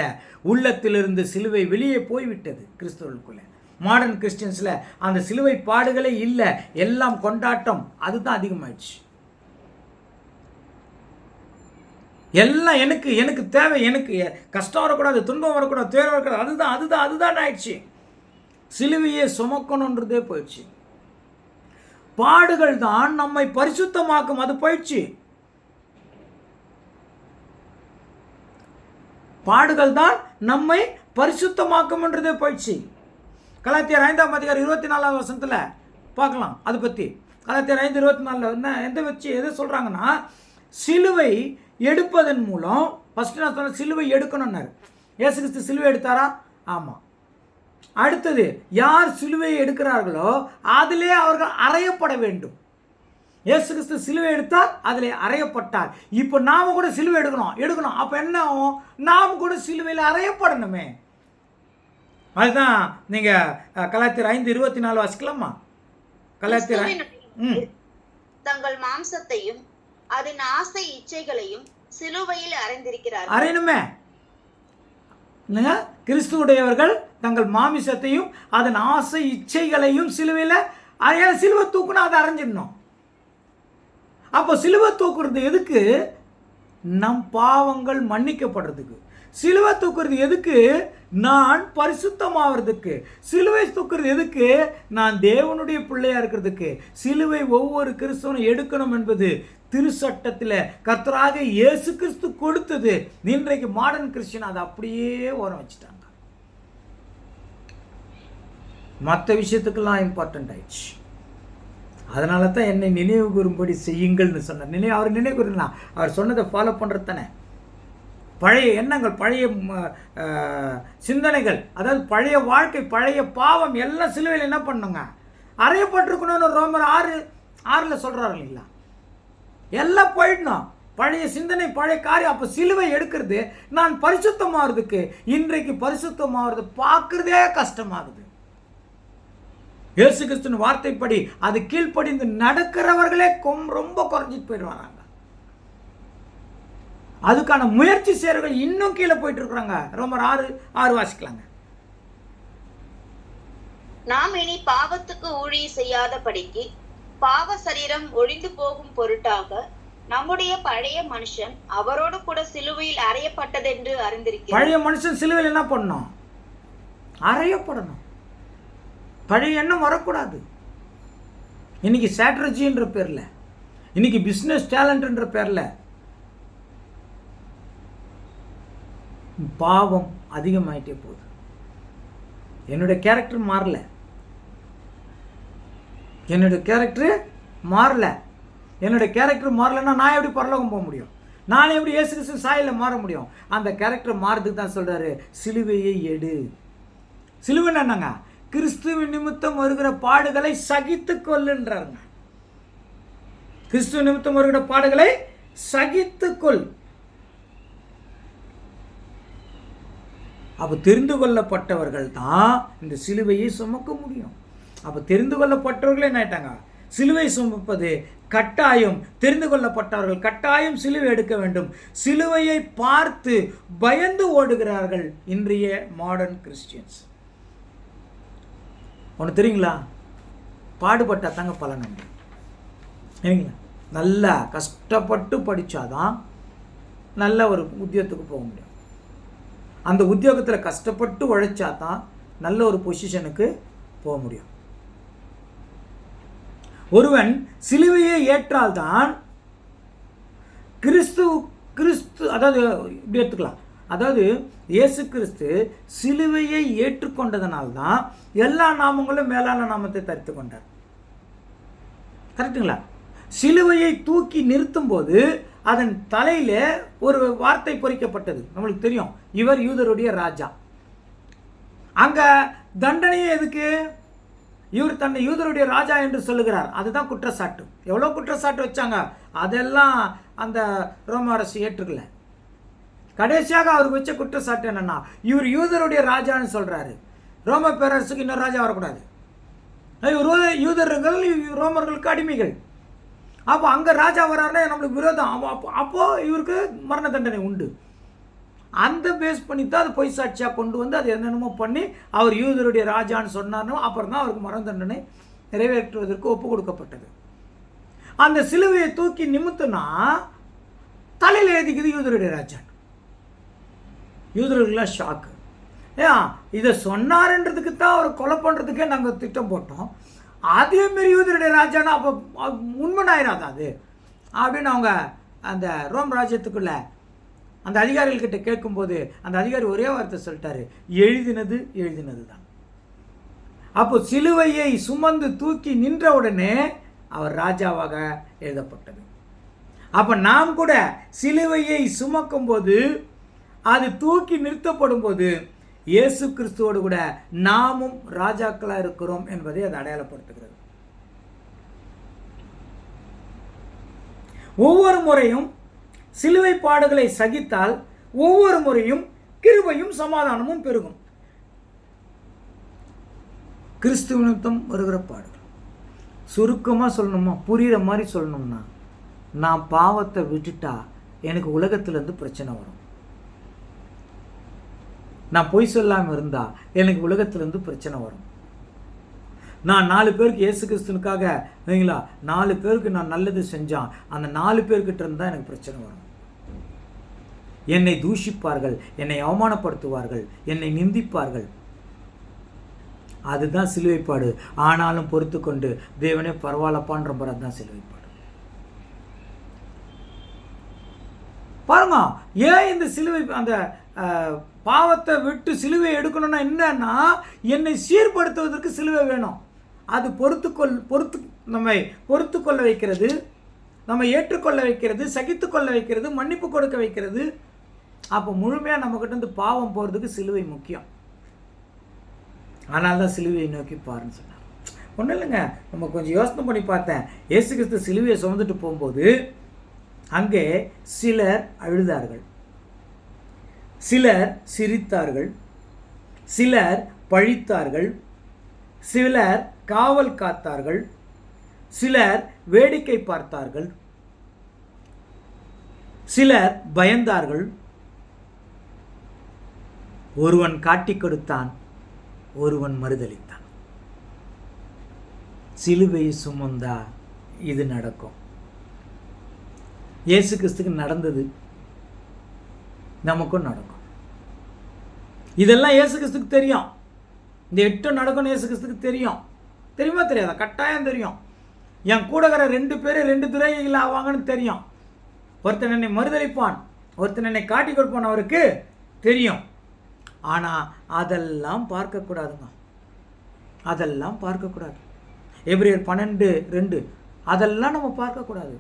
உள்ளத்திலிருந்து சிலுவை வெளியே போய்விட்டது கிறிஸ்தவர்களுக்குள்ள. மாடர்ன் கிறிஸ்டியன்ஸில் அந்த சிலுவை பாடுகளே இல்லை, எல்லாம் கொண்டாட்டம். அதுதான் அதிகமாயிடுச்சு. எல்லாம் எனக்கு தேவை, எனக்கு கஷ்டம் வரக்கூடாது, துன்பம் வரக்கூடாது, துயரம் வரக்கூடாது. அதுதான் ஆயிடுச்சு. சிலுவையை சுமக்கணுன்றதே போயிடுச்சு. பாடுகள் தான் நம்மை பரிசுத்தமாக்கும். அது போயிடுச்சு. பாடுகள் தான் நம்மை பரிசுத்தமாக்கும்ன்றதே போயிடுச்சு. கலாத்தியர் 5:24 பார்க்கலாம் அதை பற்றி. கலாத்தியர் 5:24 என்ன எதை சொல்கிறாங்கன்னா, சிலுவை எடுப்பதன் மூலம் ஃபஸ்ட்டு நான் சொன்ன சிலுவை எடுக்கணும்னாரு. இயேசு கிறிஸ்து சிலுவை எடுத்தாரா? ஆமாம். அடுத்தது யார் சிலுவையை எடுக்கிறார்களோ அதிலே அவர்கள் அறையப்பட வேண்டும். இயேசு கிறிஸ்து சிலுவை எடுத்தார், அதிலே அறையப்பட்டார். இப்போ நாம் கூட சிலுவை எடுக்கணும். அப்போ என்ன ஆகும்? நாம் கூட சிலுவையில் அறையப்படணுமே. அதுதான் நீங்கள் கலாத்தியர் 5:24 வாசிக்கலாமா? கலாத்தியர் தங்கள் மாம்சத்தையும் அதன் ஆசை இச்சைகளையும் சிலுவையில் அறைந்திருக்கிறார். அறையணுமே இல்லைங்க? கிறிஸ்துவுடையவர்கள் தங்கள் மாமிசத்தையும் அதன் ஆசை இச்சைகளையும் சிலுவையில் சிலுவை தூக்குனா அதை அரைஞ்சிடணும். அப்போ சிலுவை தூக்குறது எதுக்கு? நம் பாவங்கள் மன்னிக்கப்படுறதுக்கு. சிலுவை தூக்குறது எதுக்கு? நான் பரிசுத்தமாகிறதுக்கு. சிலுவை தூக்குறது எதுக்கு? நான் தேவனுடைய பிள்ளையா இருக்கிறதுக்கு. சிலுவை ஒவ்வொரு கிறிஸ்தவனும் எடுக்கணும் என்பது திருச்சட்டத்தில் கர்த்தராக இயேசு கிறிஸ்து கொடுத்தது. இன்றைக்கு மாடர்ன் கிறிஸ்டியன் அதை அப்படியே ஓரம் வச்சுட்டாங்க. மற்ற விஷயத்துக்கெல்லாம் இம்பார்ட்டன்ட் ஆயிடுச்சு. அதனால தான் என்னை நினைவு கூறும்படி செய்யுங்கள்னு சொன்னார். அவர் நினைவு கூறலாம். அவர் சொன்னதை ஃபாலோ பண்ணுறது தானே. பழைய எண்ணங்கள், பழைய சிந்தனைகள், அதாவது பழைய வாழ்க்கை, பழைய பாவம் எல்லாம் சிலுவையில் என்ன பண்ணுங்க? அறையப்பட்டிருக்கணும்னு ரோமர் 6:6 சொல்கிறாரு இல்லைங்களா? எல்லாம் போயிடணும். பழைய சிந்தனை, பழைய காரியம். அப்போ சிலுவை எடுக்கிறது நான் பரிசுத்தமாகிறதுக்கு. இன்றைக்கு பரிசுத்தமாகிறது பார்க்குறதே கஷ்டமாகுது. இயேசு கிறிஸ்துவின் வார்த்தைப்படி அது கீழ்ப்படிந்து நடக்கிறவர்களே ரொம்ப குறைஞ்சிட்டு போயிடுவாங்க. அதுக்கான முயற்சி செய்கிறவர்கள் இன்னும் கீழே போயிட்டு இருக்கிறாங்க. ரோமர் 6:6 வாசிக்கலாங்க. நாம் இனி பாவத்துக்கு ஊழியம் செய்யாதபடிக்கு பாவ சரீரம் ஒழிந்து போகும் பொருட்டாக நம்முடைய பழைய மனுஷன் அவரோடு கூட சிலுவையில் அறையப்பட்டதென்று அறிந்திருக்கிறோம். பழைய மனுஷன் சிலுவையில் என்ன பண்ணணும்? அறையப்படணும். பழைய எண்ணம் வரக்கூடாது. இன்னைக்கு ஸ்ட்ராட்டஜின்ற பேரில், இன்னைக்கு பிஸ்னஸ் டேலண்ட்ன்ற பேரில் பாவம் அதிகமாயிட்டே போகுது. என்னுடைய கேரக்டர் மாறல. என்னுடைய கேரக்டர் மாறலைன்னா நான் எப்படி பரலோகம் போக முடியும்? நான் எப்படி இயேசு கிறிஸ்து சாயலில் மாற முடியும்? அந்த கேரக்டர் மாறதுக்கு தான் சொல்கிறாரு, சிலுவையை எடு. சிலுவை என்னங்க? கிறிஸ்துவின் நிமித்தம் வருகிற பாடுகளை சகித்து கொள்ளுன்றாருங்க. கிறிஸ்துவ நிமித்தம் வருகிற பாடுகளை சகித்துக்கொள். அப்போ தெரிந்து கொள்ளப்பட்டவர்கள் தான் இந்த சிலுவையை சுமக்க முடியும். அப்போ தெரிந்து கொள்ளப்பட்டவர்களே என்ன ஆயிட்டாங்க? சிலுவை சுமப்பது கட்டாயம். தெரிந்து கொள்ளப்பட்டவர்கள் கட்டாயம் சிலுவை எடுக்க வேண்டும். சிலுவையை பார்த்து பயந்து ஓடுகிறார்கள் இன்றைய மாடர்ன் கிறிஸ்டியன்ஸ். ஒன்று தெரியுங்களா? பாடுபட்டா தாங்க பலன் உண்டு. சரிங்களா? நல்லா கஷ்டப்பட்டு படித்தாதான் நல்ல ஒரு உத்தியோகத்துக்கு போக முடியும். அந்த உத்தியோகத்தில் கஷ்டப்பட்டு உழைச்சா தான் நல்ல ஒரு பொசிஷனுக்கு போக முடியும். ஒருவன் சிலுவையை ஏற்றால்தான் கிறிஸ்து அதாவது இப்படி எடுத்துக்கலாம். அதாவது இயேசு கிறிஸ்து சிலுவையை ஏற்றுக்கொண்டதனால்தான் எல்லா நாமங்களும் மேலான நாமத்தை தரித்து கொண்டார். கரெக்டுங்களா? சிலுவையை தூக்கி நிறுத்தும் போது அதன் தலையில ஒரு வார்த்தை பொறிக்கப்பட்டது. நம்மளுக்கு தெரியும், இவர் யூதருடைய ராஜா. அங்க தண்டனையே எதுக்கு? இவர் தன்னை யூதருடைய ராஜா என்று சொல்லுகிறார். அதுதான் குற்றச்சாட்டு. எவ்வளோ குற்றச்சாட்டு வச்சாங்க, அதெல்லாம் அந்த ரோம அரசு ஏற்றுக்கல. கடைசியாக அவருக்கு வச்ச குற்றச்சாட்டு என்னன்னா, இவர் யூதருடைய ராஜான்னு சொல்றாரு. ரோம பேரரசுக்கு இன்னொரு ராஜா வரக்கூடாது. யூதர்கள் ரோமர்களுக்கு அடிமைகள். அப்போ அங்கே ராஜா வர்றாருன்னா நம்மளுக்கு விரோதம். அப்போ இவருக்கு மரண தண்டனை உண்டு. அந்த பேஸ் பண்ணி தான் அது பொய் சாட்சியாக கொண்டு வந்து அது என்னென்னமோ பண்ணி அவர் யூதருடைய ராஜான்னு சொன்னார்னோ அப்புறம் தான் அவருக்கு மரண தண்டனை நிறைவேற்றுவதற்கு ஒப்பு கொடுக்கப்பட்டது. அந்த சிலுவையை தூக்கி நிமித்துனா தலையில் எழுதிக்குது யூதருடைய ராஜான். யூதர்கள்லாம் ஷாக்கு. ஏன் இதை சொன்னார்ன்றதுக்கு தான் அவர் கொலை பண்ணுறதுக்கே நாங்கள் திட்டம் போட்டோம். அதேமாரி யூதருடைய ராஜானா அப்போ உண்மைனாயிராது அது அப்படின்னு அவங்க அந்த ரோம் ராஜ்யத்துக்குள்ள அந்த அதிகாரிகள்கிட்ட கேட்கும்போது அந்த அதிகாரி ஒரே வார்த்தை சொல்லிட்டாரு, எழுதினது எழுதினது தான். அப்போ சிலுவையை சுமந்து தூக்கி நின்ற உடனே அவர் ராஜாவாக எழுதப்பட்டது. அப்போ நாம் கூட சிலுவையை சுமக்கும் போது, அது தூக்கி நிறுத்தப்படும் போது இயேசு கிறிஸ்துவோடு கூட நாமும் ராஜாக்களாக இருக்கிறோம் என்பதை அது அடையாளப்படுத்துகிறது. ஒவ்வொரு முறையும் சிலுவை பாடுகளை சகித்தால் ஒவ்வொரு முறையும் கிருபையும் சமாதானமும் பெருகும். கிறிஸ்துவ நிமித்தம் வருகிற பாடுகள் சுருக்கமாக சொல்லணுமா, புரிகிற மாதிரி சொல்லணும்னா, நான் பாவத்தை விட்டுட்டா எனக்கு உலகத்திலேருந்து பிரச்சனை வரும். நான் பொய் சொல்லாமல் இருந்தால் எனக்கு உலகத்திலேருந்து பிரச்சனை வரும். நான் 4 பேருக்கு இயேசு கிறிஸ்துனுக்காக இல்லைங்களா 4 பேருக்கு நான் நல்லது செஞ்சான், அந்த 4 பேர்கிட்ட இருந்தால் எனக்கு பிரச்சனை வரும். என்னை தூஷிப்பார்கள், என்னை அவமானப்படுத்துவார்கள், என்னை நிந்திப்பார்கள். அதுதான் சிலுவைப்பாடு. ஆனாலும் பொறுத்து கொண்டு தேவனே பரவாயில்லப்பான்ற மாதிரி அதுதான் சிலுவைப்பாடு. பாருங்க, ஏன் இந்த சிலுவை அந்த பாவத்தை விட்டு சிலுவை எடுக்கணும்னா என்னன்னா, என்னை சீர்படுத்துவதற்கு சிலுவை வேணும். அது நம்மை பொறுத்து கொள்ள வைக்கிறது, நம்ம ஏற்றுக்கொள்ள வைக்கிறது, சகித்து கொள்ள வைக்கிறது, மன்னிப்பு கொடுக்க வைக்கிறது. அப்போ முழுமையாக நம்மக்கிட்ட இருந்து பாவம் போகிறதுக்கு சிலுவை முக்கியம். ஆனால் தான் சிலுவையை நோக்கி பாருன்னு சொன்னார். ஒன்றும் இல்லைங்க, நம்ம கொஞ்சம் யோசனை பண்ணி பார்த்தேன். இயேசு கிறிஸ்து சிலுவையை சுமந்துட்டு போகும்போது அங்கே சிலர் அழுதார்கள், சிலர் சிரித்தார்கள், சிலர் பழித்தார்கள், சிலர் காவல் காத்தார்கள், சிலர் வேடிக்கை பார்த்தார்கள், சிலர் பயந்தார்கள். ஒருவன் காட்டிக் கொடுத்தான், ஒருவன் மறுதளித்தான். சிலுவை சுமந்தா இது நடக்கும். இயேசு கிறிஸ்துக்கு நடந்தது, நமக்கும் நடக்கும். இதெல்லாம் இயேசு கிறிஸ்துக்கு தெரியும். இந்த 8 நடக்கும்னு இயேசு கிறிஸ்துக்கு தெரியும். தெரியுமா தெரியாதா? கட்டாயம் தெரியும். என் கூடகிற 2 பேர் 2 துறைகள் ஆவாங்கன்னு தெரியும். ஒருத்தன் என்னை மறுதளிப்பான், ஒருத்தன் என்னை காட்டி கொடுப்பான், அவருக்கு தெரியும். ஆனால் அதெல்லாம் பார்க்கக்கூடாதுங்க, அதெல்லாம் பார்க்கக்கூடாது. எபிரேயர் 12:2 அதெல்லாம் நம்ம பார்க்கக்கூடாது.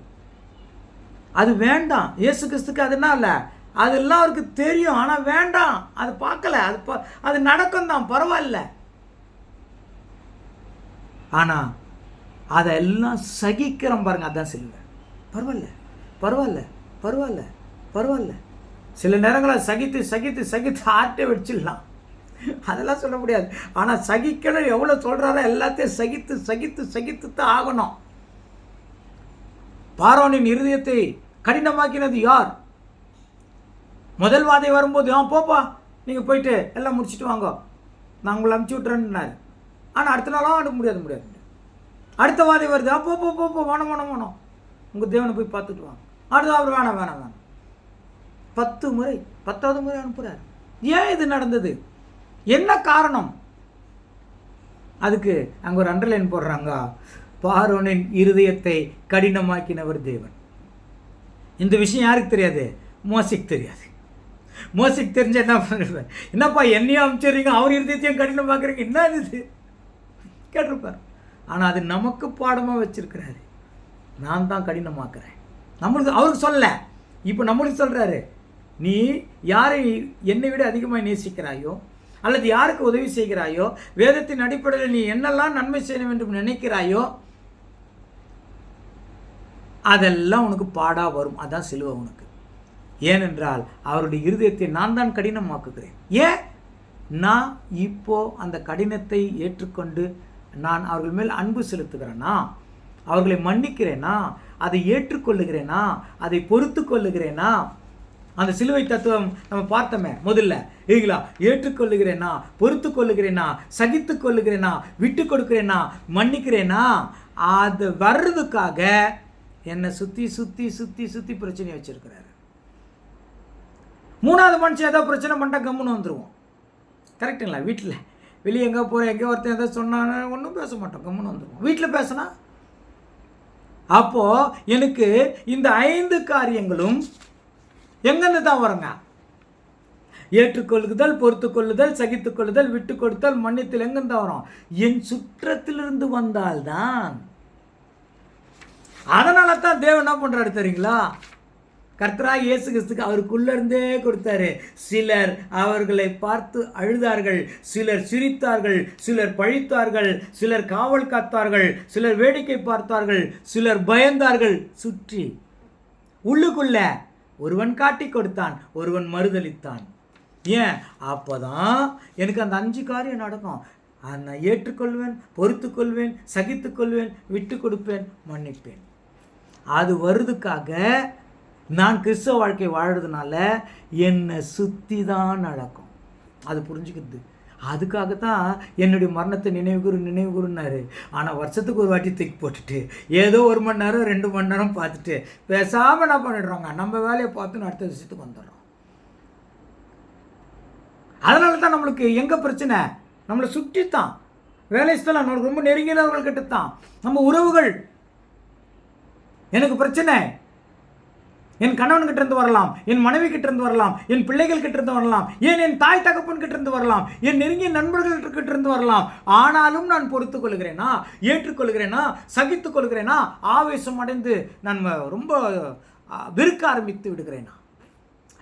அது வேண்டாம். இயேசு கிறிஸ்துக்கு அதுனா இல்லை, அதெல்லாம் அவருக்கு தெரியும். ஆனால் வேண்டாம், அது பார்க்கல. அது நடக்கும் தான், பரவாயில்ல. ஆனால் அதெல்லாம் சகிக்கிறோம் பாருங்க, அதான் சிலுவை. பரவாயில்ல பரவாயில்ல பரவாயில்ல பரவாயில்ல. சில நேரங்களில் சகித்து சகித்து சகித்து ஆர்ட்டே வச்சிடலாம், அதெல்லாம் சொல்ல முடியாது. ஆனால் சகிக்கணும் எவ்வளோ சொல்கிறாரோ எல்லாத்தையும் சகித்து சகித்து சகித்து தான் ஆகணும். பார்வோனின் இருதயத்தை கடினமாக்கினது யார்? முதல் வாதை வரும்போது போப்பா நீங்கள் போயிட்டு எல்லாம் முடிச்சுட்டு வாங்க, நான் உங்களை அனுப்பிச்சி விட்றேன்னாரு. ஆனால் அடுத்த நாளும் அனுப்ப முடியாது. அடுத்த வாதை வருது, போ வேணும் உங்கள் தேவனை போய் பார்த்துட்டு வாங்க. அடுத்த அவர் வேணாம் 10 முறை 10வது முறை அனுப்புகிறார். ஏன் இது நடந்தது? என்ன காரணம்? அதுக்கு அங்கே ஒரு அண்டர்லைன் போடுறாங்க, பார்வோனின் இருதயத்தை கடினமாக்கினவர் தேவன். இந்த விஷயம் யாருக்கு தெரியாது? மோசேக்கு தெரியாது. மோசைக்கு தெரிஞ்ச என்ன பண்ணிருப்பேன், என்னப்பா என்னையும் அனுப்பிச்சிடுறீங்க, அவர் இருதயத்தையும் கடினம் பார்க்குறீங்க, என்ன இது கேட்டிருப்பார். ஆனால் அது நமக்கு பாடமாக வச்சிருக்கிறாரு. நான் தான் கடினமாக்குறேன். நம்மளுக்கு அவருக்கு சொல்ல, இப்போ நம்மளுக்கு சொல்கிறாரு, நீ யாரை என்னை விட அதிகமாக நேசிக்கிறாயோ அல்லது யாருக்கு உதவி செய்கிறாயோ, வேதத்தின் அடிப்படையில் நீ என்னெல்லாம் நன்மை செய்ய வேண்டும் நினைக்கிறாயோ அதெல்லாம் உனக்கு பாடா வரும். அதான் சிலுவை உனக்கு. ஏனென்றால் அவருடைய இருதயத்தை நான் தான் கடினமாக்குகிறேன். ஏன்? நான் இப்போ அந்த கடினத்தை ஏற்றுக்கொண்டு நான் அவர்கள் மேல் அன்பு செலுத்துகிறேனா, அவர்களை மன்னிக்கிறேனா, அதை ஏற்றுக்கொள்ளுகிறேனா, அதை பொறுத்து கொள்ளுகிறேனா? அந்த சிலுவை தத்துவம் நம்ம பார்த்தோமே முதல்ல, இல்லைங்களா? ஏற்றுக்கொள்ளுகிறேனா, பொறுத்து கொள்ளுகிறேனா, சகித்து கொள்ளுகிறேனா, விட்டு கொடுக்கிறேனா, மன்னிக்கிறேனா? அது வர்றதுக்காக என்னை சுற்றி சுற்றி சுற்றி சுற்றி பிரச்சனையை வச்சிருக்கிறாரு. மூணாவது மனுஷன் ஏதோ பிரச்சனை பண்ணிட்டா கம்முன்னு வந்துடுவோம். கரெக்டுங்களா? வீட்டில் வெளியே எங்கே போகிறேன், எங்கே ஒருத்தன் எதோ சொன்னான்னு ஒன்றும் பேச மாட்டோம், கம்முன்னு வந்துடுவோம். வீட்டில் பேசினா அப்போது எனக்கு இந்த 5 காரியங்களும் எங்கேருந்து தான் வருங்க? ஏற்றுக்கொள்ளுதல், பொறுத்து கொள்ளுதல், சகித்து கொள்ளுதல், விட்டு கொடுத்தல், மன்னித்தல் எங்கேருந்து தான் வரும்? என் சுற்றத்திலிருந்து வந்தால்தான். அதனால தான் தேவன் என்ன பண்ணுறாரு தெரியுங்களா? கர்த்தராகிய இயேசு கிறிஸ்துக்கு அவருக்குள்ளே கொடுத்தாரு. சிலர் அவர்களை பார்த்து அழுதார்கள், சிலர் சிரித்தார்கள், சிலர் பழித்தார்கள், சிலர் காவல் காத்தார்கள், சிலர் வேடிக்கை பார்த்தார்கள், சிலர் பயந்தார்கள். சுற்றி உள்ளுக்குள்ள ஒருவன் காட்டி கொடுத்தான், ஒருவன் மறுதளித்தான். ஏன்? அப்போதான் எனக்கு அந்த 5 காரியம் நடக்கும். நான் ஏற்றுக்கொள்வேன், பொறுத்து கொள்வேன், சகித்து கொள்வேன், விட்டு கொடுப்பேன், மன்னிப்பேன். அது வருதுக்காக நான் கிறிஸ்தவ வாழ்க்கை வாழறதுனால என்னை சுற்றி தான் நடக்கும். அது புரிஞ்சுக்கிறது. அதுக்காகத்தான் என்னுடைய மரணத்தை நினைவுகூருன்னாரு. ஆனால் வருஷத்துக்கு ஒரு வாட்டி தூக்கி போட்டுட்டு ஏதோ 1 மணி நேரம் 2 மணி நேரம் பார்த்துட்டு பேசாமல் என்ன பண்ணிடுறோங்க, நம்ம வேலையை பார்த்து அடுத்த விஷயத்துக்கு வந்துடுறோம். அதனால தான் நம்மளுக்கு எங்கே பிரச்சனை? நம்மளை சுற்றி தான். வேலை ஸ்தலம் நம்மளுக்கு ரொம்ப நெருங்கினவர்கள்கிட்ட தான், நம்ம உறவுகள். எனக்கு பிரச்சனை என் கணவன் கிட்ட இருந்து வரலாம், என் மனைவி கிட்ட இருந்து வரலாம், என் பிள்ளைகள் கிட்ட இருந்து வரலாம், ஏன் என் தாய் தகப்பன் கிட்ட இருந்து வரலாம், என் நெருங்கிய நண்பர்கள் கிட்ட இருந்து வரலாம். ஆனாலும் நான் பொறுத்து கொள்கிறேனா, ஏற்றுக்கொள்கிறேனா, சகித்து கொள்கிறேனா, ஆவேசம் அடைந்து நான் ரொம்ப வெறுக்க ஆரம்பித்து விடுகிறேனா?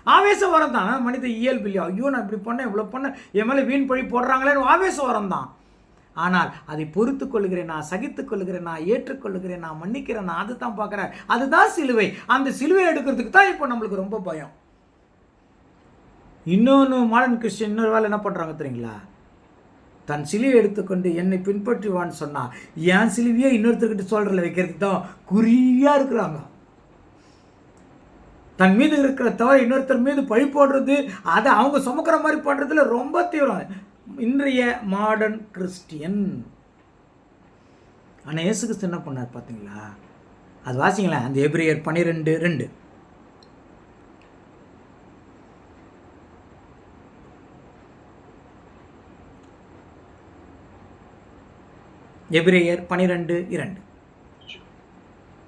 ஆவேசம் வரம் தான் மனித இயல்பு இல்லையா? ஐயோ நான் இப்படி பண்ணேன், இவ்வளோ பண்ணேன், என் மேலே வீண் பழி போடுறாங்களேன்னு ஆவேசம் வரம் தான். ஆனால் அதை பொறுத்து கொள்கிறேனா, சகித்து கொள்கிறேனா, ஏற்றுக்கொள்ளுகிறேனா, மன்னிக்கிறேனா, அதுதான் பார்க்குறேன். அதுதான் சிலுவை. அந்த சிலுவை எடுக்கிறதுக்கு தான் இப்போ நம்மளுக்கு ரொம்ப பயம். இன்னொன்று மாடர்ன் கிறிஸ்டியன் இன்னொரு வேலை என்ன பண்ணுறாங்க தெரியுங்களா? தன் சிலுவை எடுத்துக்கொண்டு என்னை பின்பற்றுவான்னு சொன்னால் என் சிலுவையே இன்னொருத்தர்கிட்ட சொல்கிறல வைக்கிறதுக்கு தான் குறியாக இருக்கிறாங்க. தன் மீது இருக்கிற தவிர இன்னொருத்தர் மீது பழி போடுறது, அதை அவங்க சுமக்கிற மாதிரி பண்ணுறதுல ரொம்ப தீவிரம் இன்றைய மாடர்ன் கிறிஸ்டியன். ஆனால் இயேசு கிறிஸ்து என்ன பண்ணார் பார்த்தீங்களா? அது வாசிங்களேன், அந்த எபிரேயர் 12:2. எபிரேயர் 12:2.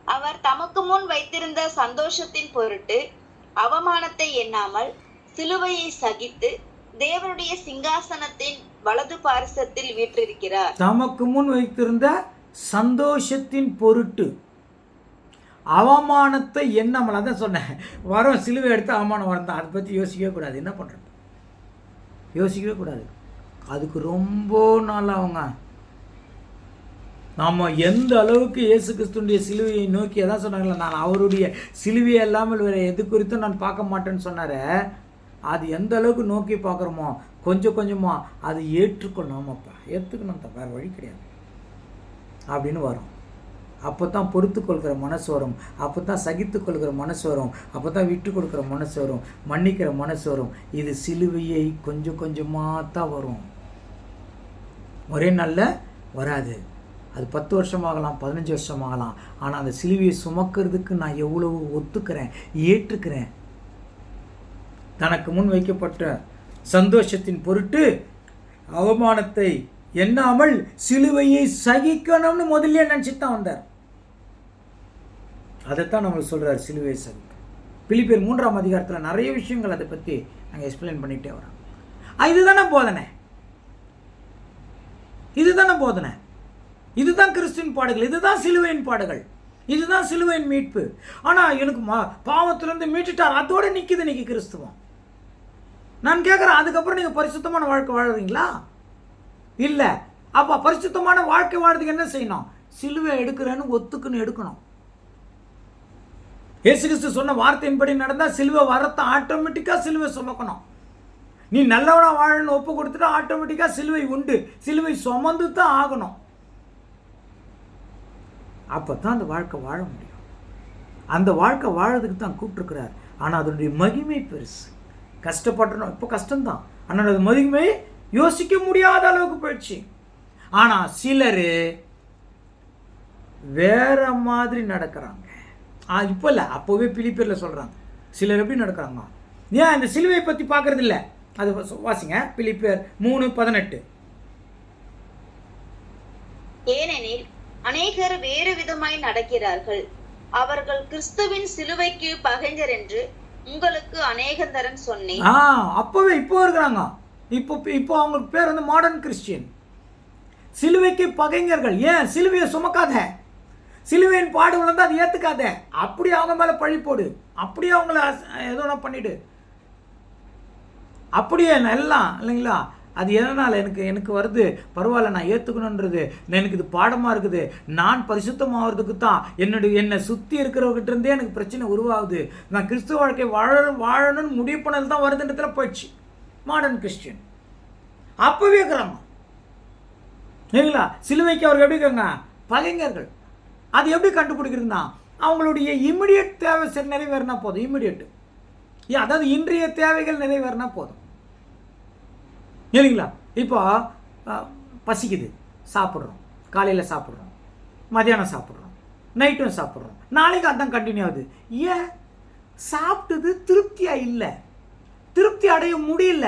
அவர் தமக்கு முன் வைத்திருந்த சந்தோஷத்தின் பொருட்டு அவமானத்தை எண்ணாமல் சிலுவையை சகித்து தேவனுடைய சிங்காசனத்தின் வலது பாரிசத்தில் வீற்றிருக்கிறார். தமக்கு முன் வைத்திருந்த சந்தோஷத்தின் பொருட்டு அவமானத்தை எண்ணாமல். அதான் சொன்னேன், வரோம் சிலுவை எடுத்து அவமானம் வரந்தான். அதை பற்றி யோசிக்கவே கூடாது. என்ன பண்ணுறது? யோசிக்கவே கூடாது. அதுக்கு ரொம்ப நாள் அவங்க நாம் எந்த அளவுக்கு இயேசு கிறிஸ்துடைய சிலுவையை நோக்கி எதாவது சொன்னாங்களே, நான் அவருடைய சிலுவையை இல்லாமல் வேறு எது குறித்தும் நான் பார்க்க மாட்டேன்னு சொன்னார். அது எந்த அளவுக்கு நோக்கி பார்க்குறோமோ கொஞ்சம் கொஞ்சமாக அது ஏற்றுக்கொள்ளணுமாப்பா, ஏற்றுக்கணும் தான், வேறு வழி கிடையாது அப்படின்னு வரும். அப்போ தான் பொறுத்து கொள்கிற மனசு வரும், அப்போ தான் சகித்து கொள்கிற மனசு வரும், அப்போ தான் விட்டு கொடுக்குற மனசு வரும், மன்னிக்கிற மனசு வரும். இது சிலுவையை கொஞ்சம் கொஞ்சமாக தான் வரும், ஒரே நாளில் வராது. அது 10 வருஷமாகலாம், 15 வருஷமாகலாம். ஆனால் அந்த சிலுவையை சுமக்கிறதுக்கு நான் எவ்வளவு ஒத்துக்கிறேன், ஏற்றுக்கிறேன். தனக்கு முன் வைக்கப்பட்ட சந்தோஷத்தின் பொருட்டு அவமானத்தை எண்ணாமல் சிலுவையை சகிக்கணும்னு முதல்ல நினச்சிட்டு தான் வந்தார். அதைத்தான் நம்மளுக்கு சொல்கிறார், சிலுவையை சகிக்க. பிலிப்பியர் 3ஆம் அதிகாரத்தில் நிறைய விஷயங்கள் அதை பற்றி நாங்கள் எக்ஸ்பிளைன் பண்ணிகிட்டே வரோம். இதுதானே போதனை, இதுதானே போதனை, இதுதான் கிறிஸ்துவின் பாடுகள், இதுதான் சிலுவையின் பாடுகள், இதுதான் சிலுவையின் மீட்பு. ஆனால் எனக்கு பாவத்திலிருந்து மீட்டுட்டார், அதோடு நிற்கிது இன்னைக்கு கிறிஸ்துவம். நான் கேட்குறேன், அதுக்கப்புறம் நீங்கள் பரிசுத்தமான வாழ்க்கை வாழுறீங்களா? இல்லை. அப்போ பரிசுத்தமான வாழ்க்கை வாழ்றதுக்கு என்ன செய்யணும்? சிலுவை எடுக்கிறேன்னு ஒத்துக்குன்னு எடுக்கணும். இயேசு கிறிஸ்து சொன்ன வார்த்தையின்படி நடந்தால் சிலுவை வரத்தை ஆட்டோமேட்டிக்காக சிலுவை சுமக்கணும். நீ நல்லவனா வாழணும்னு ஒப்பு கொடுத்துட்டா ஆட்டோமேட்டிக்காக சிலுவை உண்டு, சிலுவை சுமந்து தான் ஆகணும். அப்போ தான் அந்த வாழ்க்கை வாழ முடியும். அந்த வாழ்க்கை வாழறதுக்கு தான் கூப்பிட்டுருக்கிறார். ஆனால் அதனுடைய மகிமை பெருசு. கஷ்டப்படணும், இப்போ கஷ்டம்தான், ஆனால் அது மகிமை யோசிக்க முடியாத அளவுக்கு போயிடுச்சு. ஆனால் சிலர் வேற மாதிரி நடக்கிறாங்க. இப்போ இல்லை, அப்போவே பிலிப்பியரில் சொல்கிறாங்க சிலர் எப்படி நடக்கிறாங்க. ஏன் இந்த சிலுவையை பற்றி பார்க்கறது இல்லை? அது வாசிங்க, பிலிப்பியர் 3:18. ஏனெனில் அநேகர் வேறு விதமாய் நடக்கிறார்கள், அவர்கள் கிறிஸ்துவின் சிலுவைக்கு பகைஞர் என்று உங்களுக்கு அநேகந்தரம் சொன்னேன். அப்போவே இப்போ இருக்கிறாங்க. இப்போ அவங்களுக்கு பேர் வந்து மாடர்ன் கிறிஸ்டியன். சிலுவைக்கு பகைஞர்கள். ஏன்? சிலுவையை சுமக்காத, சிலுவையின் பாடு விழுந்தா அதை ஏற்றுக்காத, அப்படியே அவங்க மேலே பழி போடு, அப்படியே அவங்கள ஏதோ பண்ணிடு, அப்படியே எல்லாம் இல்லைங்களா? அது எதனால் எனக்கு வருது, பரவாயில்ல, நான் ஏற்றுக்கணுன்றது, எனக்கு இது பாடமாக இருக்குது. நான் பரிசுத்தமாகிறதுக்கு தான் என்னை சுற்றி இருக்கிறவர்கிட்ட இருந்தே எனக்கு பிரச்சனை உருவாகுது. நான் கிறிஸ்துவ வாழ்க்கை வாழணும்னு முடிவு பண்ணது தான் வருதுன்றதுல போயிடுச்சு மாடர்ன் கிறிஸ்டியன். அப்போவே இருக்கிறாங்க இல்லைங்களா? சிலுவைக்கு அவர்கள் எப்படி இருக்காங்க? பகைஞர்கள். அது எப்படி கண்டுபிடிக்கிறதுனா, அவங்களுடைய இமிடியட் தேவை நிறைவேறினா போதும். இமிடியட், அதாவது இன்றைய தேவைகள் நிறைவேறினா போதும் இல்லைங்களா? இப்போ பசிக்குது, சாப்பிட்றோம், காலையில் சாப்பிட்றோம், மதியானம் சாப்பிட்றோம், நைட்டும் சாப்பிட்றோம், நாளைக்கு அதான் கண்டினியூ ஆகுது. ஏன்? சாப்பிட்டது திருப்தியாக இல்லை, திருப்தி அடைய முடியல.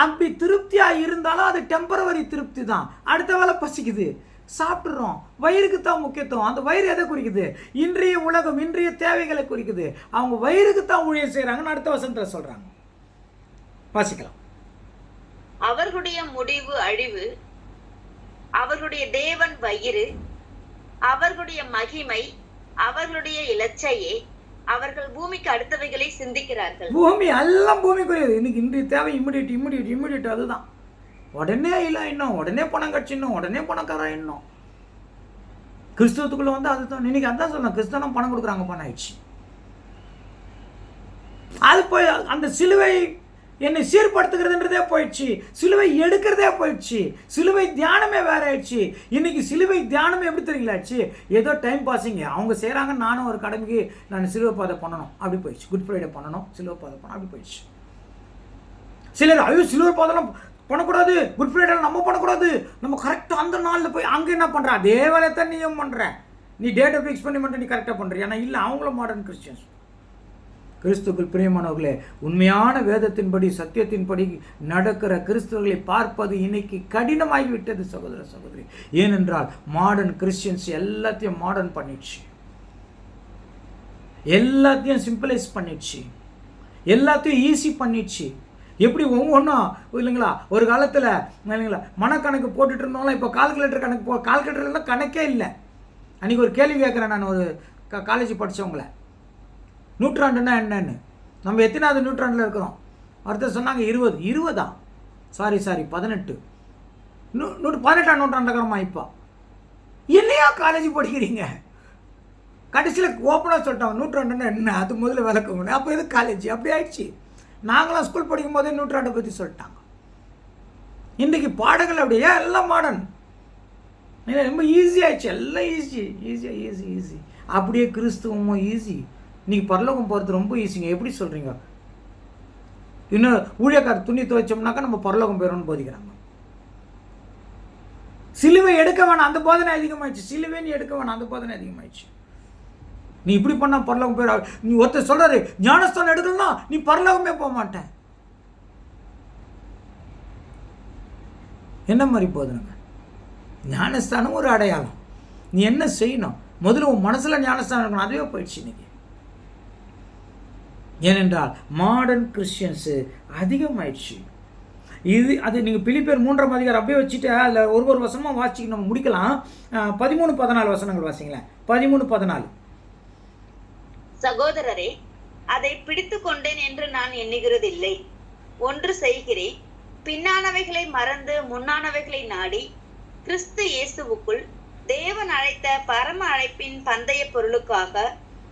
அப்படி திருப்தியாக இருந்தாலும் அது டெம்பரவரி திருப்தி தான். அடுத்த வேளை பசிக்குது, சாப்பிட்றோம், வயிறுக்கு தான் முக்கியத்துவம். அந்த வயிறு எதை குறிக்குது? இன்றைய உலகம், இன்றைய தேவைகளை குறிக்குது. அவங்க வயிறுக்கு தான் ஊழியம் செய்கிறாங்கன்னு அடுத்த வசனத்தில் சொல்கிறாங்க. வாசிக்கலாம். அவர்களுடைய முடிவு அழிவு, அவர்களுடைய தேவன் வயிறு, அவர்களுடைய மகிமை, அவர்களுடைய இலச்சையே. அவர்கள் பூமிக்கு அடுத்தவைகளை சிந்திக்கிறார்கள். பூமி எல்லாம் பூமிக்குரியது. இன்னைக்கு இன்றைய தேவை இம்மிடியட். அதுதான். உடனே இல்லை இன்னும், உடனே பணம் கட்சிடணும், உடனே பணக்காரன் இன்னும். கிறிஸ்தவத்துக்குள்ள வந்து அதுதான் இன்னைக்கு அதான் சொல்லலாம், கிறிஸ்தவம் பணம் கொடுக்குறாங்க, பணம் ஆயிடுச்சு. அது போய் அந்த சிலுவை என்னை சீர்படுத்துகிறதுன்றதே போயிடுச்சு, சிலுவை எடுக்கிறதே போயிடுச்சு, சிலுவை தியானமே வேற ஆயிடுச்சு. இன்னைக்கு சிலுவை தியானமே எப்படி தெரியலாச்சு? ஏதோ டைம் பாசிங்க, அவங்க செய்கிறாங்க, நானும் ஒரு கடமைக்கு நான் சிலுவை பாதை பண்ணணும், அப்படி போயிடுச்சு. குட் ஃப்ரைடே பண்ணணும், சிலுவை பாதை பண்ணணும், அப்படி போயிடுச்சு. சிலர் ஐயோ சிலுவை பாதெல்லாம் பண்ணக்கூடாது, குட் ஃப்ரைடே நம்ம பண்ணக்கூடாது, நம்ம கரெக்டாக அந்த நாளில் போய் அங்கே என்ன பண்ணுற? அதே வேலையத்தான் நீயும் பண்ணுற. நீ டேட்டை ஃபிக்ஸ் பண்ணி மட்டும் நீ கரெக்டாக பண்ணுற. ஏன்னா இல்லை, அவங்களும் மாடர்ன் கிறிஸ்டியன்ஸ். கிறிஸ்துக்குள் பிரியமானவர்களே, உண்மையான வேதத்தின்படி சத்தியத்தின்படி நடக்கிற கிறிஸ்துவர்களை பார்ப்பது இன்னைக்கு கடினமாகிவிட்டது சகோதர சகோதரி. ஏனென்றால் மாடர்ன் கிறிஸ்டியன்ஸ் எல்லாத்தையும் மாடர்ன் பண்ணிடுச்சு, எல்லாத்தையும் சிம்பிளைஸ் பண்ணிடுச்சு, எல்லாத்தையும் ஈஸி பண்ணிடுச்சு. எப்படி ஒவ்வொன்றும் இல்லைங்களா? ஒரு காலத்தில் இல்லைங்களா மனக்கணக்கு போட்டுட்டு இருந்தோம்லாம், இப்போ கால்குலேட்டர் கணக்கு கால்குலேட்டர்லாம் கணக்கே இல்லை. அன்றைக்கி ஒரு கேள்வி கேட்குறேன் நான், ஒரு காலேஜ் படித்தவங்கள, நூற்றாண்டுன்னா என்னன்னு, நம்ம எத்தனாவது நூற்றாண்டில் இருக்கிறோம்? ஒருத்தர் சொன்னாங்க 20 சாரி 18 18ஆம் நூற்றாண்டு இருக்கிறோமா? இப்போ என்னையா காலேஜ் படிக்கிறீங்க? கடைசியில் ஓப்பனாக சொல்லிட்டாங்க நூற்றாண்டுன்னா என்ன, அது முதல்ல விளக்குங்க. அப்போ எது காலேஜ்? அப்படி ஆயிடுச்சு. நாங்களாம் ஸ்கூல் படிக்கும் போதே நூற்றாண்டை பற்றி சொல்லிட்டாங்க. இன்றைக்கு பாடங்கள் அப்படியே எல்லாம் மாடர்ன், ரொம்ப ஈஸி ஆயிடுச்சு, எல்லாம் ஈஸி. அப்படியே கிறிஸ்துவமும் ஈஸி. நீங்கள் பரலோகம் போகிறது ரொம்ப ஈஸிங்க. எப்படி சொல்கிறீங்க? இன்னும் ஊழியக்கார துணி துவைச்சோம்னாக்கா நம்ம பரலோகம் போயிடும்னு போதிக்கிறாங்க. சிலுவை எடுக்க வேணாம், அந்த போதனை அதிகமாகிடுச்சு. சிலுவைன்னு எடுக்க வேணாம், அந்த போதனை அதிகமாகிடுச்சு. நீ இப்படி பண்ணால் பரலோகம் போயிட. நீ ஒருத்தர் சொல்கிறாரு ஞானஸ்தானம் எடுக்கலன்னா நீ பரலோகமே போக மாட்டேன். என்ன மாதிரி போதுனுங்க? ஞானஸ்தானம் ஒரு அடையாளம். நீ என்ன செய்யணும்? முதல்ல உன் மனசில் ஞானஸ்தானம் இருக்கணும். அதுவே போயிடுச்சு. இன்னைக்கு ஏனென்றால் மாடர்ன் கிறிஸ்டியன்ஸு அதிகமாயிடுச்சு. அது நீங்கள் பிலிப்பியர் 3ஆம் அதிகாரம் அப்படியே வச்சுட்டு அதில் ஒரு வசனமாக வாசிச்சு நம்ம முடிக்கலாம். 13-14 வசனங்கள் வாசிங்களேன். 13-14. சகோதரரே, அதை பிடித்து கொண்டேன் என்று நான் எண்ணுகிறதில்லை. ஒன்று செய்கிறேன், பின்னானவைகளை மறந்து முன்னானவைகளை நாடி கிறிஸ்து இயேசுவுக்குள் தேவன் அழைத்த பரம அழைப்பின் பந்தய பொருளுக்காக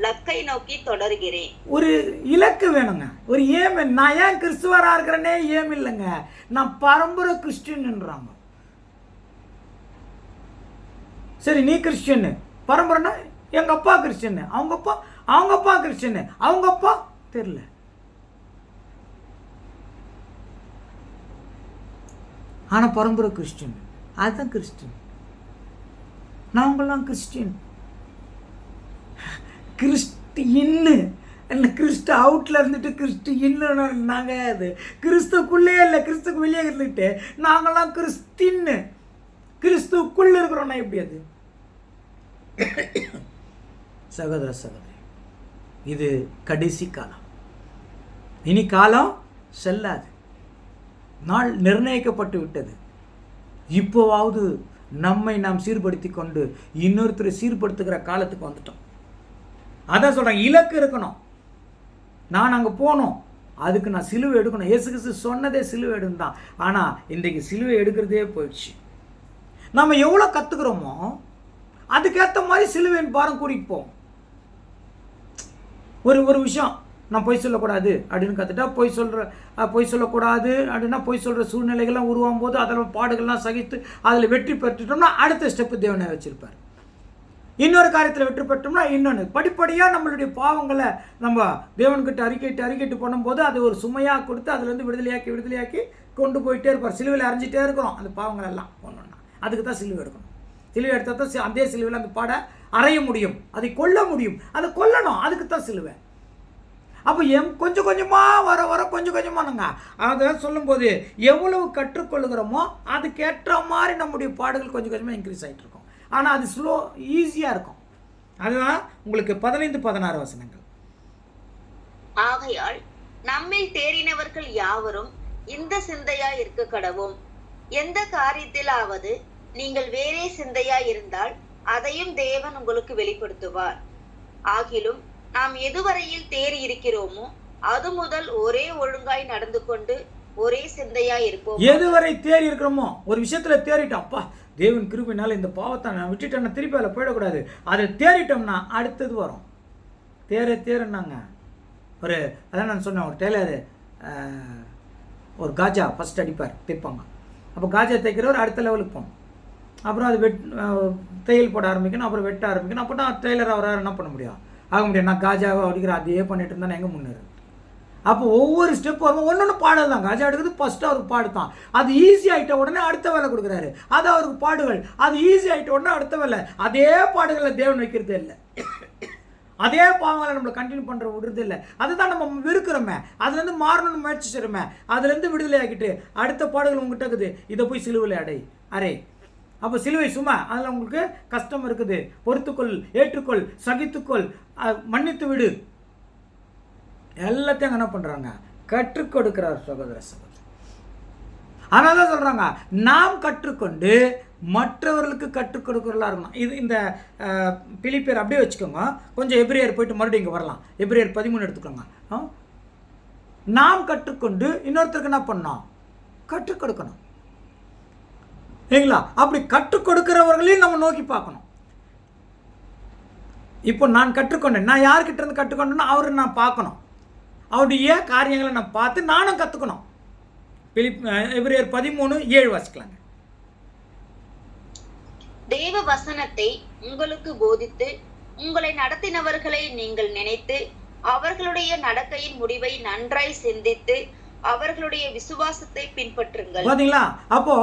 லக்கை நோக்கி தொடர்கிறேன். ஒரு இலக்கு வேணுங்க, ஒரு ஏம். நான் ஏன் கிறிஸ்துவரா இருக்கிறேனே ஏம் இல்லைங்க, நான் பரம்பரை கிறிஸ்டியன்ன்றாங்க. சரி, நீ கிறிஸ்டியன், பரம்பரைனா எங்க அப்பா கிறிஸ்டியன், அவங்க அப்பா கிறிஸ்டியன், அவங்க அப்பா தெரியல. ஆனா பரம்பரை கிறிஸ்டியன், அதுதான் கிறிஸ்டியன். நாங்களாம் கிறிஸ்டியன். கிறிஸ்டின்னு என்ன, கிறிஸ்து அவுட்ல இருந்துட்டு கிறிஸ்து இன்னு நாங்கள் அது கிறிஸ்துக்குள்ளே இல்லை, கிறிஸ்துக்கு வெளியே இருந்துட்டு நாங்களாம் கிறிஸ்தின்னு கிறிஸ்துக்குள்ள இருக்கிறோம்னா எப்படி அது? சகோதர சகோதரி, இது கடைசி காலம். இனி காலம் செல்லாது, நாள் நிர்ணயிக்கப்பட்டு விட்டது. இப்போவாவது நம்மை நாம் சீர்படுத்தி கொண்டு இன்னொருத்தரை சீர்படுத்துகிற காலத்துக்கு வந்துட்டோம். அதான் சொல்கிறேன், இலக்கு இருக்கணும். நான் அங்கே போகணும், அதுக்கு நான் சிலுவை எடுக்கணும். இயேசு கிறிஸ்து சொன்னதே சிலுவை எடுன்னு தான். ஆனால் இன்றைக்கு சிலுவை எடுக்கிறதே போயிடுச்சு. நம்ம எவ்வளோ கற்றுக்குறோமோ அதுக்கேற்ற மாதிரி சிலுவையின் பாரம் கூட்டிகிட்டு போவோம். ஒரு விஷயம், நான் பொய் சொல்லக்கூடாது அப்படின்னு கற்றுட்டா, பொய் சொல்லக்கூடாது அப்படின்னா பொய் சொல்கிற சூழ்நிலைகள்லாம் உருவாகும் போது அதில் பாடுகள்லாம் சகித்து அதில் வெற்றி பெற்றுட்டோம்னா அடுத்த ஸ்டெப்பு தேவனை வச்சுருப்பார். இன்னொரு காரியத்தில் வெற்றி பெற்றோம்னா இன்னொன்று. படிப்படியாக நம்மளுடைய பாவங்களை நம்ம தேவன்கிட்ட அறிக்கைட்டு பண்ணும்போது அது ஒரு சுமையாக கொடுத்து அதுலேருந்து விடுதலையாக்கி கொண்டு போயிட்டே இருப்பார். சிலுவையில் அரைஞ்சிட்டே இருக்கிறோம் அந்த பாவங்கள் எல்லாம் ஒன்றுன்னா. அதுக்கு தான் சிலுவை எடுக்கணும். சிலுவை எடுத்தால் தான் அதே சிலுவையில் அந்த பாட அறைய முடியும், அதை கொல்ல முடியும். அதை கொல்லணும், அதுக்கு தான் சிலுவை. அப்போ கொஞ்சம் கொஞ்சமாக வர கொஞ்சம் கொஞ்சமானுங்க. அதை சொல்லும்போது எவ்வளவு கற்றுக்கொள்ளுகிறோமோ அதுக்கேற்ற மாதிரி நம்முடைய பாடுகள் கொஞ்சம் கொஞ்சமாக இன்க்ரீஸ் ஆகிட்டு இருக்கும். ஆனால் அது ஈஸியாக இருக்கும். அதுதான் உங்களுக்கு 15-16 வசனங்கள். ஆகையால் நம்மில் தேறினவர்கள் யாவரும் இந்த சிந்தையா இருக்க கடவும். எந்த காரியத்திலாவது நீங்கள் வேறே சிந்தையா இருந்தால் அதையும் தேவன் உங்களுக்கு வெளிப்படுத்துவார். ஆகிலும் நாம் எதுவரையில் தேறி இருக்கிறோமோ அது முதல் ஒரே ஒழுங்காய் நடந்து கொண்டு ஒரே சிந்தையா இருப்போம். எதுவரை தேறி இருக்கிறோமோ, ஒரு விஷயத்துல தேறிட்டோம், அப்பா தேவன் கிருபையினால இந்த பாவத்தை நான் விட்டுட்டேன்னா திருப்பி அதில் போயிடக்கூடாது. அதை தேறிட்டோம்னா அடுத்தது வரும். தேருன்னாங்க. அதான் நான் சொன்னேன், ஒரு டெய்லரு ஒரு காஜா ஃபஸ்ட் அடிப்பார், தைப்பாங்க. அப்போ காஜா தைக்கிறவர் அடுத்த லெவலுக்கு போகணும். அப்புறம் அது தையல் போட ஆரம்பிக்கணும், அப்புறம் வெட்ட ஆரம்பிக்கணும். அப்போ தான் டெய்லர் அவரால் என்ன பண்ண முடியும்? ஆக முடியாது. நான் காஜாவை அடிக்கிற அதையே பண்ணிட்டு இருந்தால் எங்கே முன்னேறு? அப்போ ஒவ்வொரு ஸ்டெப் வரும், ஒன்று பாடல் தான். காஜா எடுக்கிறது ஃபஸ்ட்டு அவருக்கு பாடு தான். அது ஈஸி ஆகிட்ட உடனே அடுத்த வேலை கொடுக்குறாரு, அது அவருக்கு பாடுகள். அது ஈஸி ஆகிட்ட உடனே அடுத்த வேலை. அதே பாடுகளை தேவன் வைக்கிறதே இல்லை, அதே பாவங்களை நம்மளை கண்டினியூ பண்ணுற விடுறது இல்லை. அதுதான் நம்ம வெறுக்கிறோமே, அதுலேருந்து மாறணும்னு முயற்சி செய்கிறோமே, அதுலேருந்து விடுதலை ஆகிட்டு அடுத்த பாடுகள் உங்ககிட்ட இருக்குது, இதை போய் சிலுவையில் அரே. அப்போ சிலுவை சும்மா, அதில் உங்களுக்கு கஷ்டம் இருக்குது, பொறுத்துக்கொள், ஏற்றுக்கொள், சகித்துக்கொள், மன்னித்து விடு, எல்லாத்தையும் என்ன பண்ணுறாங்க? கற்றுக் கொடுக்கிறார் சகோதர சகோதரி. அதனால தான் சொல்கிறாங்க, நாம் கற்றுக்கொண்டு மற்றவர்களுக்கு கற்றுக் கொடுக்கிறதா இருக்கணும். இது இந்த பிலிப்பியர் அப்படியே வச்சுக்கோங்க. கொஞ்சம் எபிரேயர் போயிட்டு மறுபடியும் இங்கே வரலாம். எபிரேயர் 13 எடுத்துக்கோங்க. நாம் கற்றுக்கொண்டு இன்னொருத்தருக்கு என்ன பண்ணோம்? கற்றுக் கொடுக்கணும், இல்லைங்களா? அப்படி கற்றுக் கொடுக்கிறவர்களையும் நம்ம நோக்கி பார்க்கணும். இப்போ நான் கற்றுக்கொண்டேன், நான் யார்கிட்ட இருந்து கற்றுக்கொண்டேன்னா அவரை நான் பார்க்கணும், அவருடைய காரியங்களை நான் பார்த்து நானும் கற்றுக்கணும். எபிரேயர் 13:7 வாசிக்கலாங்க. தேவ வசனத்தை உங்களுக்கு போதித்து உங்களை நடத்தினவர்களை நீங்கள் நினைத்து அவர்களுடைய நடக்கையின் முடிவை நன்றாய் சிந்தித்து அவர்களுடைய விசுவாசத்தை பின்பற்றுங்கள். பாத்தீங்களா? அப்போ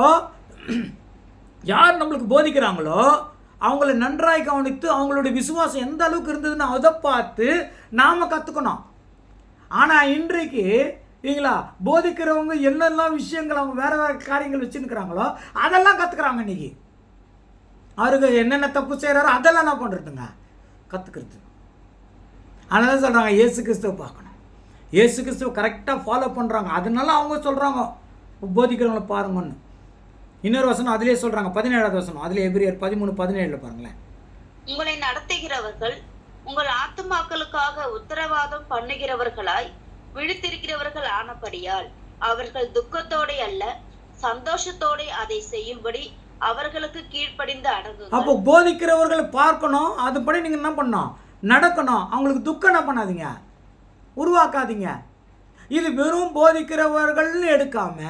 யார் நம்மளுக்கு போதிக்கிறாங்களோ அவங்கள நன்றாய் கவனித்து அவங்களுடைய விசுவாசம் எந்த அளவுக்கு இருந்ததுன்னு அதை பார்த்து நாம் கற்றுக்கணும். ஆனால் இன்றைக்கு இல்லைங்களா, போதிக்கிறவங்க என்னெல்லாம் விஷயங்கள் அவங்க வேறு வேறு காரியங்கள் வச்சுருக்கிறாங்களோ அதெல்லாம் கற்றுக்குறாங்க. இன்றைக்கி அவருக்கு என்னென்ன தப்பு செய்கிறாரோ அதெல்லாம் என்ன பண்ணுறதுங்க? கற்றுக்கிறது. அதனால சொல்கிறாங்க, இயேசு கிறிஸ்துவை பார்க்கணும், இயேசு கிறிஸ்துவ கரெக்டாக ஃபாலோ பண்ணுறாங்க, அதனால அவங்க சொல்கிறாங்க போதிக்கிறவங்கள பாருங்கன்னு. இன்னொரு வசனம் அதிலே சொல்கிறாங்க, 17வது வசனம், அதில் எபிரியர் 13:17 பாருங்களேன். உங்களை நடத்துகிறவர்கள் உங்கள் ஆத்துமாக்களுக்காக உத்தரவாதம் பண்ணுகிறவர்களாய் விழித்திருக்கிறவர்கள் ஆனபடியால் அவர்கள் துக்கத்தோட அல்ல சந்தோஷத்தோட அதை செய்யும்படி அவர்களுக்கு கீழ்ப்படிந்து அடங்குங்கள். அப்போ போதிக்கிறவர்களை பார்க்கணும், அதுபடி நீங்கள் என்ன பண்ணணும், நடக்கணும். அவங்களுக்கு துக்கம் என்ன பண்ணாதீங்க, உருவாக்காதீங்க. இது வெறும் போதிக்கிறவர்கள்னு எடுக்காம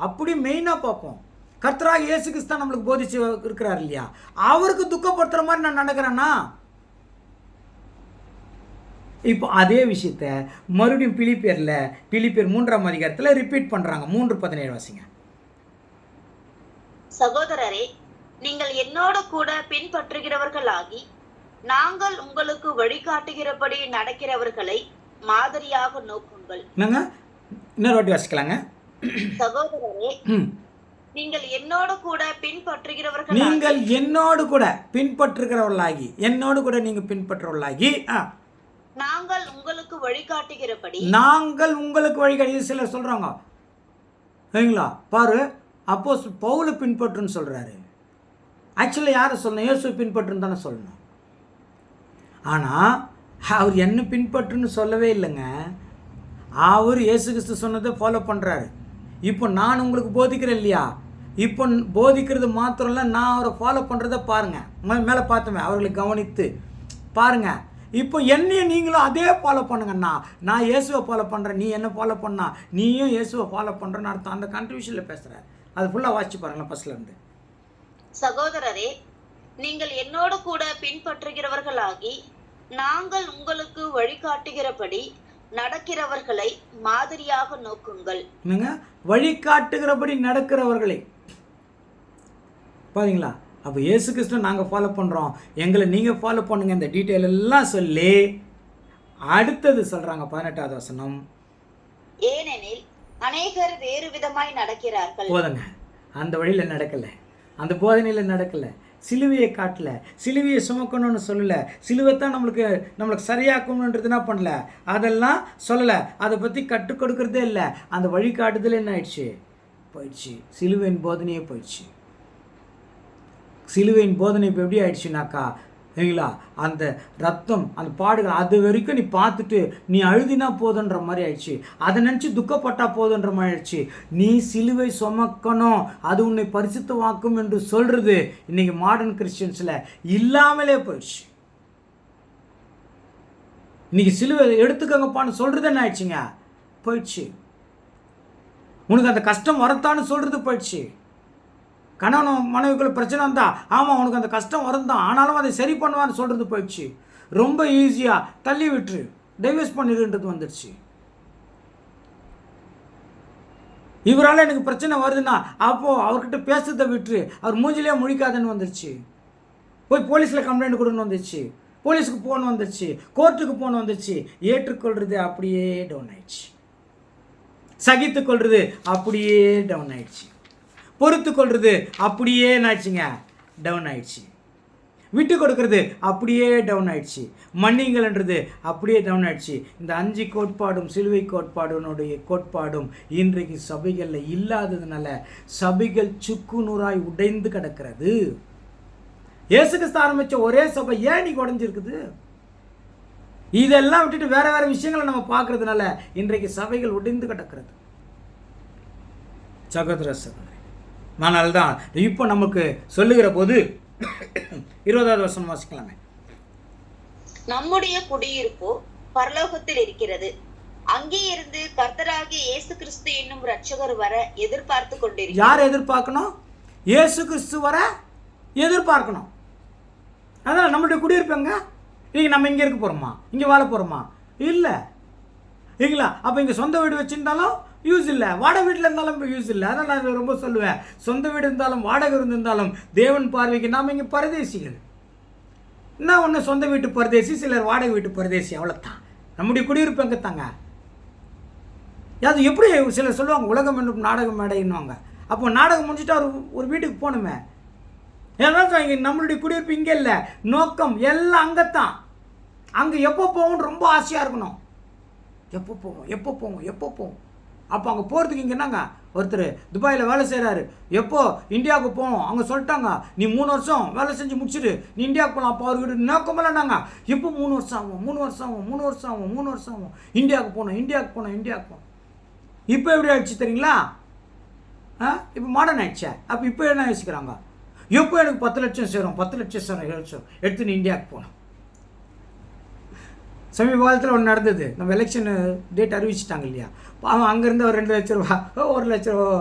அப்படி மெயினாக பார்ப்போம். கர்த்தராக இயேசு கிறிஸ்து நம்மளுக்கு போதிச்சு இருக்கிறார் இல்லையா, அவருக்கு துக்கப்படுத்துகிற மாதிரி நான் நடக்கிறேன்னா, இப்போ அதே விஷயத்த மறுபடியும் பிலிப்பியர் 3ஆம் அதிகாரத்தில் ரிப்பீட் பண்ணுறாங்க. 3:17 வாசிங்க. சகோதரரே, நீங்கள் என்னோட கூட பின்பற்றுகிறவர்களாகி நாங்கள் உங்களுக்கு வழிகாட்டுகிறபடி நடக்கிறவர்களை மாதிரியாக நோக்குங்கள். என்னங்க, இன்னொரு வாட்டி வாசிக்கலாங்க. சகோதரரே, நீங்கள் என்னோடு கூட பின்பற்றுகிறவர்கள் என்னோடு கூட நீங்க பின்பற்றுகிறவர்களாகி நாங்கள் உங்களுக்கு வழிகாட்டுகிறபடி சிலர் சொல்றாங்க சரிங்களா. பாரு, அப்போ பவுலை பின்பற்றுன்னு சொல்றாரு. ஆக்சுவலி யாரை சொல்லணும், இயேசுவை பின்பற்றுன்னு தானே சொல்லணும். ஆனால் அவர் என்ன பின்பற்றுன்னு சொல்லவே இல்லைங்க. அவர் இயேசு கிறிஸ்து சொன்னதை ஃபாலோ பண்ணுறாரு. இப்போ நான் உங்களுக்கு போதிக்கிறேன் இல்லையா, இப்போ போதிக்கிறது மாத்திரம் இல்லை, நான் அவரை ஃபாலோ பண்ணுறதை பாருங்கள். மேலே பார்த்தோமே, அவர்களை கவனித்து பாருங்கள். இப்போ என்னையும் நீங்களும் அதே ஃபாலோ பண்ணுங்கண்ணா. நான் இயேசுவை ஃபாலோ பண்ணுறேன், நீ என்ன ஃபாலோ பண்ணா, நீயும் இயேசுவை ஃபாலோ பண்ணுறேன்னு அர்த்தம். அந்த கன்ஃபியூஷனில் பேசுகிறேன். அது ஃபுல்லாக வாசிச்சு பாருங்களேன் ஃபர்ஸ்ட்லேருந்து. சகோதரரே, நீங்கள் என்னோடு கூட பின்பற்றுகிறவர்களாகி நாங்கள் உங்களுக்கு வழிகாட்டுகிறபடி நடக்கிறவர்களை மாதிரியாக நோக்குங்கள். வழிகாட்டுகிறபடி நடக்கிறவர்களை பாத்தீங்களா. அப்போ இயேசு கிறிஸ்து நாங்கள் ஃபாலோ பண்ணுறோம், எங்களை நீங்கள் ஃபாலோ பண்ணுங்க, இந்த டீட்டெயில் எல்லாம் சொல்லி அடுத்தது சொல்கிறாங்க 18வது வசனம். ஏனெனில் அநேகர் வேறு விதமாய் நடக்கிறார்கள். போதுங்க, அந்த வழியில் நடக்கலை, அந்த போதனையில் நடக்கலை, சிலுவையை காட்டல, சிலுவையை சுமக்கணும்னு சொல்லலை, சிலுவை தான் நம்மளுக்கு சரியாக்கணுன்றது என்ன பண்ணல, அதெல்லாம் சொல்லலை, அதை பற்றி கற்றுக் கொடுக்கறதே இல்லை. அந்த வழிகாட்டுதல் என்ன ஆயிடுச்சு, போயிடுச்சு. சிலுவையின் போதனையே போயிடுச்சு. சிலுவையின் போதனை இப்போ எப்படி ஆயிடுச்சுனாக்கா சரிங்களா, அந்த ரத்தம் அந்த பாடுகள் அது வரைக்கும் நீ பார்த்துட்டு நீ அழுதினா போதுன்ற மாதிரி ஆயிடுச்சு. அதை நினச்சி துக்கப்பட்டா போதுன்ற மாதிரி ஆயிடுச்சு. நீ சிலுவை சுமக்கணும், அது உன்னை பரிசுத்தமாக்கும் என்று சொல்கிறது இன்றைக்கி மாடர்ன் கிறிஸ்டியன்ஸில் இல்லாமலே போயிடுச்சு. இன்றைக்கி சிலுவை எடுத்துக்கங்கப்பான்னு சொல்கிறது என்ன ஆயிடுச்சுங்க, போயிடுச்சு. உனக்கு அந்த கஷ்டம் வரத்தான்னு சொல்கிறது போயிடுச்சு. கணவன் மனைவிக்குள்ள பிரச்சனை வந்தா, ஆமாம் உனக்கு அந்த கஷ்டம் வருந்தான், ஆனாலும் அதை சரி பண்ணுவான்னு சொல்கிறது போயிடுச்சு. ரொம்ப ஈஸியாக தள்ளி விட்டுரு, டைவர்ஸ் பண்ணிடுன்றது வந்துடுச்சு. இவரால் எனக்கு பிரச்சனை வருதுன்னா அப்போது அவர்கிட்ட பேசுறதை விட்டுரு, அவர் மூஞ்சிலே முழிக்காதுன்னு வந்துடுச்சு. போய் போலீஸில் கம்ப்ளைண்ட் கொடுன்னு வந்துடுச்சு, போலீஸுக்கு போன் வந்துடுச்சு, கோர்ட்டுக்கு போன் வந்துடுச்சு. ஏற்றுக்கொள்வது அப்படியே டவுன் ஆயிடுச்சு, சகித்து கொள்வது அப்படியே டவுன் ஆயிடுச்சு, பொறுத்து கொள்வது அப்படியே என்னாச்சுங்க டவுன் ஆயிடுச்சு, விட்டு கொடுக்கறது அப்படியே டவுன் ஆயிடுச்சு, மன்னிங்கள்ன்றது அப்படியே டவுன் ஆயிடுச்சு. இந்த 5 கோட்பாடும் சிலுவை கோட்பாடுனுடைய கோட்பாடும் இன்றைக்கு சபைகளில் இல்லாததுனால சபைகள் சுக்கு நூறாய் உடைந்து கிடக்கிறது. இயேசு கிறிஸ்து ஆரம்பித்த ஒரே சபை ஏன் இன்னைக்கு உடைஞ்சிருக்குது? இதெல்லாம் விட்டுட்டு வேற வேற விஷயங்களை நம்ம பார்க்கறதுனால இன்றைக்கு சபைகள் உடைந்து கிடக்கிறது. சகோதர சகோதரி, அதனால்தான் இப்போ நமக்கு சொல்லுகிற போது 20வது வசனம் வாசிக்கலாமே. நம்முடைய குடியிருப்போ பரலோகத்தில் இருக்கிறது, அங்கே இருந்து கர்த்தராகிய இயேசு கிறிஸ்து என்னும் இரட்சகர் வர எதிர்பார்த்து கொண்டிருக்கிறோம். யார் எதிர்பார்க்கணும்? இயேசு கிறிஸ்து வர எதிர்பார்க்கணும். அதனால் நம்மளுடைய குடியிருப்பங்க இன்னைக்கு நம்ம இங்கே இருக்க போகிறோமா, இங்கே வாழ போகிறோமா? இல்லை இல்லைங்களா? அப்போ இங்கே சொந்த வீடு வச்சுருந்தாலும் யூஸ் இல்லை, வாடகை வீட்டில் இருந்தாலும் யூஸ் இல்லை. அதனால் நான் ரொம்ப சொல்லுவேன், சொந்த வீடு இருந்தாலும் வாடகை இருந்திருந்தாலும் தேவன் பார்வைக்கு நாம் இங்கே பரதேசிகள். நான் ஒன்று சொந்த வீட்டு பரதேசி, சிலர் வாடகை வீட்டு பரதேசி, அவ்வளோத்தான். நம்முடைய குடியிருப்பு எங்கே தாங்க? அது எப்படி சிலர் சொல்லுவாங்க உலகம் என்னும் நாடகம் மேடைன்னுவாங்க. அப்போ நாடகம் முடிச்சுட்டு ஒரு வீட்டுக்கு போகணுமே. ஏதாவது இங்கே நம்மளுடைய குடியிருப்பு இங்கே இல்லை, நோக்கம் எல்லாம் அங்கே தான். அங்கே எப்போ போகணும்னு ரொம்ப ஆசையாக இருக்கணும். எப்போ போவோம் எப்போ போவோம் எப்போ போவோம். அப்போ அங்கே போகிறதுக்கு இங்கே என்னங்க, ஒருத்தர் துபாயில் வேலை செய்கிறாரு, எப்போ இந்தியாவுக்கு போவோம். அவங்க சொல்லிட்டாங்க, நீ 3 வருஷம் வேலை செஞ்சு முடிச்சுட்டு நீ இந்தியாவுக்கு போகலாம். அப்போ அவர்கிட்ட நோக்கமெல்லாம்னாங்க, எப்போ 3 வருஷம் ஆகும் 3 வருஷம் ஆகும் 3 வருஷம் ஆகும் 3 வருஷம் ஆகும், இந்தியாவுக்கு போகணும் இந்தியாவுக்கு போகணும் இந்தியாவுக்கு போகணும். இப்போ எப்படி ஆயிடுச்சு தெரியுங்களா? இப்போ மாடர்ன் ஆயிடுச்சே. அப்போ இப்போ என்ன யோசிக்கிறாங்க, எப்போ எனக்கு 10 லட்சம் சேரும் 10 லட்சம் சேரும் எடுத்து நீ இந்தியாவுக்கு போகணும். சமீப காலத்தில் ஒன்று நடந்தது, நம்ம எலெக்ஷன் டேட் அறிவிச்சிட்டாங்க இல்லையா, அவன் அங்கேருந்து ஒரு 2 லட்ச ரூபா 1 லட்ச ரூபா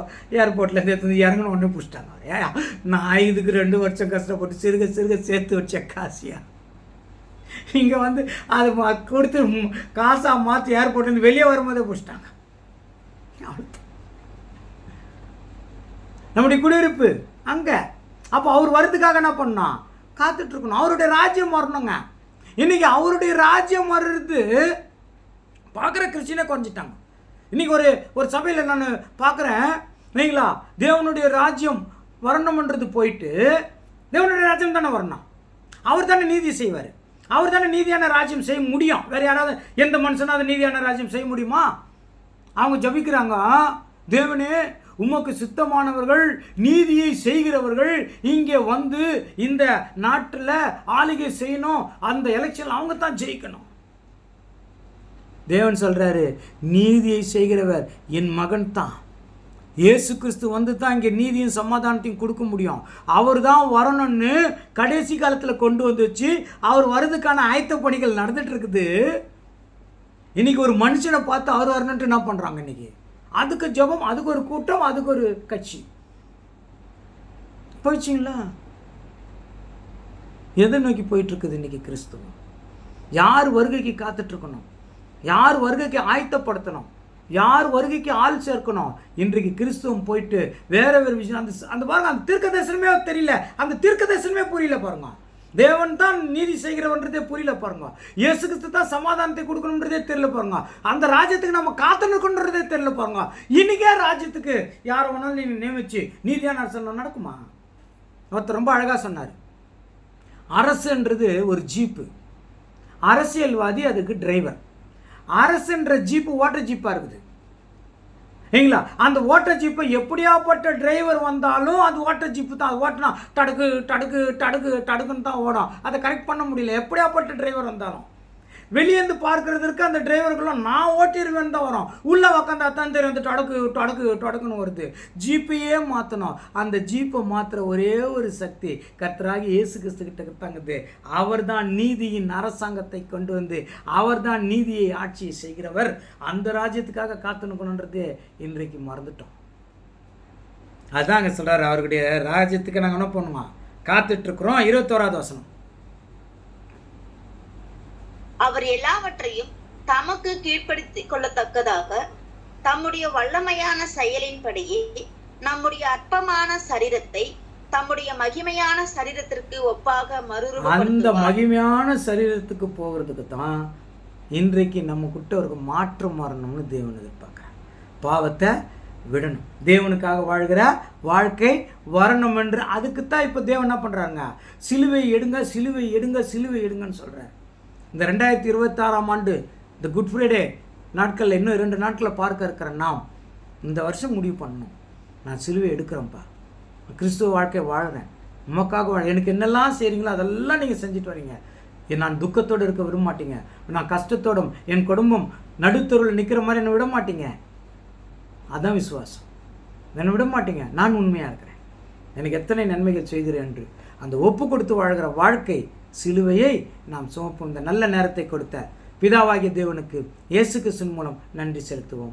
ஏர்போர்ட்லேருந்து எடுத்து இறங்கணும் ஒன்று பிடிச்சிட்டாங்க. ஏயா நான் இதுக்கு 2 வருஷம் கஷ்டப்பட்டு சிறுக சிறுக சேர்த்து வச்ச காசியா, இங்கே வந்து அது கொடுத்து காசாக மாற்றி ஏர்போர்ட்லேருந்து வெளியே வரும்போதே பிடிச்சிட்டாங்க. நம்முடைய குடியிருப்பு அங்கே. அப்போ அவர் வரதுக்காக என்ன பண்ணோம், காத்துட்ருக்கணும். அவருடைய ராஜ்யம் வரணுங்க. இன்றைக்கி அவருடைய ராஜ்யம் வர்றது பார்க்குற கிறிஸ்டியனே குறைஞ்சிட்டாங்க. இன்றைக்கி ஒரு சபையில் நான் பார்க்குறேன் இல்லைங்களா, தேவனுடைய ராஜ்யம் வரணும்ன்றது போயிட்டு, தேவனுடைய ராஜ்யம் தானே வரணும், அவர் தானே நீதி செய்வார், அவர் தானே நீதியான ராஜ்யம் செய்ய முடியும். வேறு யாராவது எந்த மனுஷனாவது நீதியான ராஜ்யம் செய்ய முடியுமா? அவங்க ஜபிக்கிறாங்க, தேவனே உமக்கு சித்தமானவர்கள் நீதியை செய்கிறவர்கள் இங்கே வந்து இந்த நாட்டில் ஆளுகை செய்யணும், அந்த எலெக்ஷன் அவங்க தான் ஜெயிக்கணும். தேவன் சொல்றாரு, நீதியை செய்கிறவர் என் மகன் தான். இயேசு கிறிஸ்து வந்து தான் இங்கே நீதியும் சமாதானத்தையும் கொடுக்க முடியும். அவர் தான் வரணும்னு கடைசி காலத்தில் கொண்டு வந்துச்சு. அவர் வர்றதுக்கான ஆயத்த பணிகள் நடந்துட்டு இருக்குது. இன்னைக்கு ஒரு மனுஷனை பார்த்து அவர் வரணுன்ட்டு என்ன பண்ணுறாங்க இன்னைக்கு, அதுக்கு ஜெபம், அதுக்கு ஒரு கூட்டம், அதுக்கு ஒரு கட்சி. போயிடுச்சிங்களா? எதை நோக்கி போயிட்டு இருக்குது இன்னைக்கு கிறிஸ்துவம்? யார் வருகைக்கு காத்துட்ருக்கணும், யார் வருகைக்கு ஆயத்தப்படுத்தணும், யார் வருகைக்கு ஆள் சேர்க்கணும். இன்றைக்கு கிறிஸ்துவம் போயிட்டு வேற வேறு விஷயம். அந்த பாருங்க, அந்த தீர்க்க தரிசனமே தெரியல, அந்த தீர்க்க தரிசனமே புரியல பாருங்க. தேவன் தான் நீதி செய்கிறவன்றதே புரியல பாருங்க. இயேசு கிறிஸ்து தான் சமாதானத்தை கொடுக்கணுன்றதே தெரியல பாருங்க. அந்த ராஜ்யத்துக்கு நம்ம காத்து நிற்கணுன்றதே தெரியல பாருங்க. இன்னைக்கே ராஜ்யத்துக்கு யாரை வேணாலும் நீங்க நியமிச்சு நீதியான அரசு நடக்குமா? ஒருத்தர் ரொம்ப அழகாக சொன்னார், அரசுன்றது ஒரு ஜீப்பு, அரசியல்வாதி அதுக்கு டிரைவர். அரசுன்ற ஜீப்பு ஓட்டர் ஜீப்பாக இருக்குது இல்லைங்களா? அந்த ஓட்டர் ஜீப்பை எப்படியாப்பட்ட டிரைவர் வந்தாலும் அது ஓட்டர் ஜீப்பு தான். அது ஓட்டினா டடுக்கு டடுக்கு டடுக்கு டடுக்குன்னு தான் ஓடும். அதை கரெக்ட் பண்ண முடியல. எப்படியாப்பட்ட டிரைவர் வந்தாலும் வெளியேந்து பார்க்கறதுக்கு அந்த டிரைவர்களும் நான் ஓட்டிடுவேன்னு தான் வரும். உள்ளே உக்காந்தா தான் தெரியும் அந்த டடுக்கு டடுக்கு டடுக்குன்னு வருது. ஜீப்பையே மாற்றணும். அந்த ஜீப்பை மாற்றுற ஒரே ஒரு சக்தி கர்த்தராகிய இயேசு கிறிஸ்து கிட்ட தங்குது. அவர் தான் நீதியின் அரசாங்கத்தை கொண்டு வந்து அவர் தான் நீதியை ஆட்சியை செய்கிறவர். அந்த ராஜ்யத்துக்காக காத்து நிற்கணுன்றது இன்றைக்கு மறந்துட்டோம். அதுதான் அங்கே சொல்கிறார், அவருடைய ராஜ்யத்துக்கு நாங்கள் என்ன பண்ணுமா காத்துட்ருக்குறோம். 21வது வசனம், அவர் எல்லாவற்றையும் தமக்கு கீழ்ப்படுத்திக் கொள்ளத்தக்கதாக தம்முடைய வல்லமையான செயலின்படியே நம்முடைய அற்பமான சரீரத்தை தம்முடைய மகிமையான சரீரத்திற்கு ஒப்பாக மறுரூபப்படுத்துவார். அந்த மகிமையான சரீரத்துக்கு போகிறதுக்கு தான் இன்றைக்கு நம்ம கிட்ட ஒரு மாற்றம் வரணும்னு தேவன் எதிர்பார்க்குறார். பாவத்தை விடணும், தேவனுக்காக வாழ்கிற வாழ்க்கை வரணும் என்று அதுக்குத்தான் இப்போ தேவன் என்ன பண்ணுறாங்க, சிலுவை எடுங்க சிலுவை எடுங்க சிலுவை எடுங்கன்னு சொல்கிறார். இந்த 2026ஆம் ஆண்டு இந்த குட் ஃப்ரைடே நாட்களில் இன்னும் 2 நாட்களில் பார்க்க இருக்கிற நாம் இந்த வருஷம் முடிவு பண்ணணும், நான் சிலுவை எடுக்கிறேன்ப்பா, கிறிஸ்துவ வாழ்க்கை வாழ்கிறேன், உமக்காக எனக்கு என்னெல்லாம் செய்கிறீங்களோ அதெல்லாம் நீங்கள் செஞ்சுட்டு வரீங்க. நான் துக்கத்தோடு இருக்க விட மாட்டீங்க, நான் கஷ்டத்தோடும் என் குடும்பம் நடுத்தருவில் நிற்கிற மாதிரி என்னை விட மாட்டீங்க. அதான் விசுவாசம். என்னை விட மாட்டீங்க, நான் உண்மையாக இருக்கிறேன், எனக்கு எத்தனை நன்மைகள் செய்கிறேன் என்று அந்த ஒப்பு கொடுத்து வாழ்கிற வாழ்க்கை சிலுவையை நாம் சுமப்போம். இந்த நல்ல நேரத்தை கொடுத்த பிதாவாகிய தேவனுக்கு இயேசு கிறிஸ்துவின் மூலம் நன்றி செலுத்துவோம்.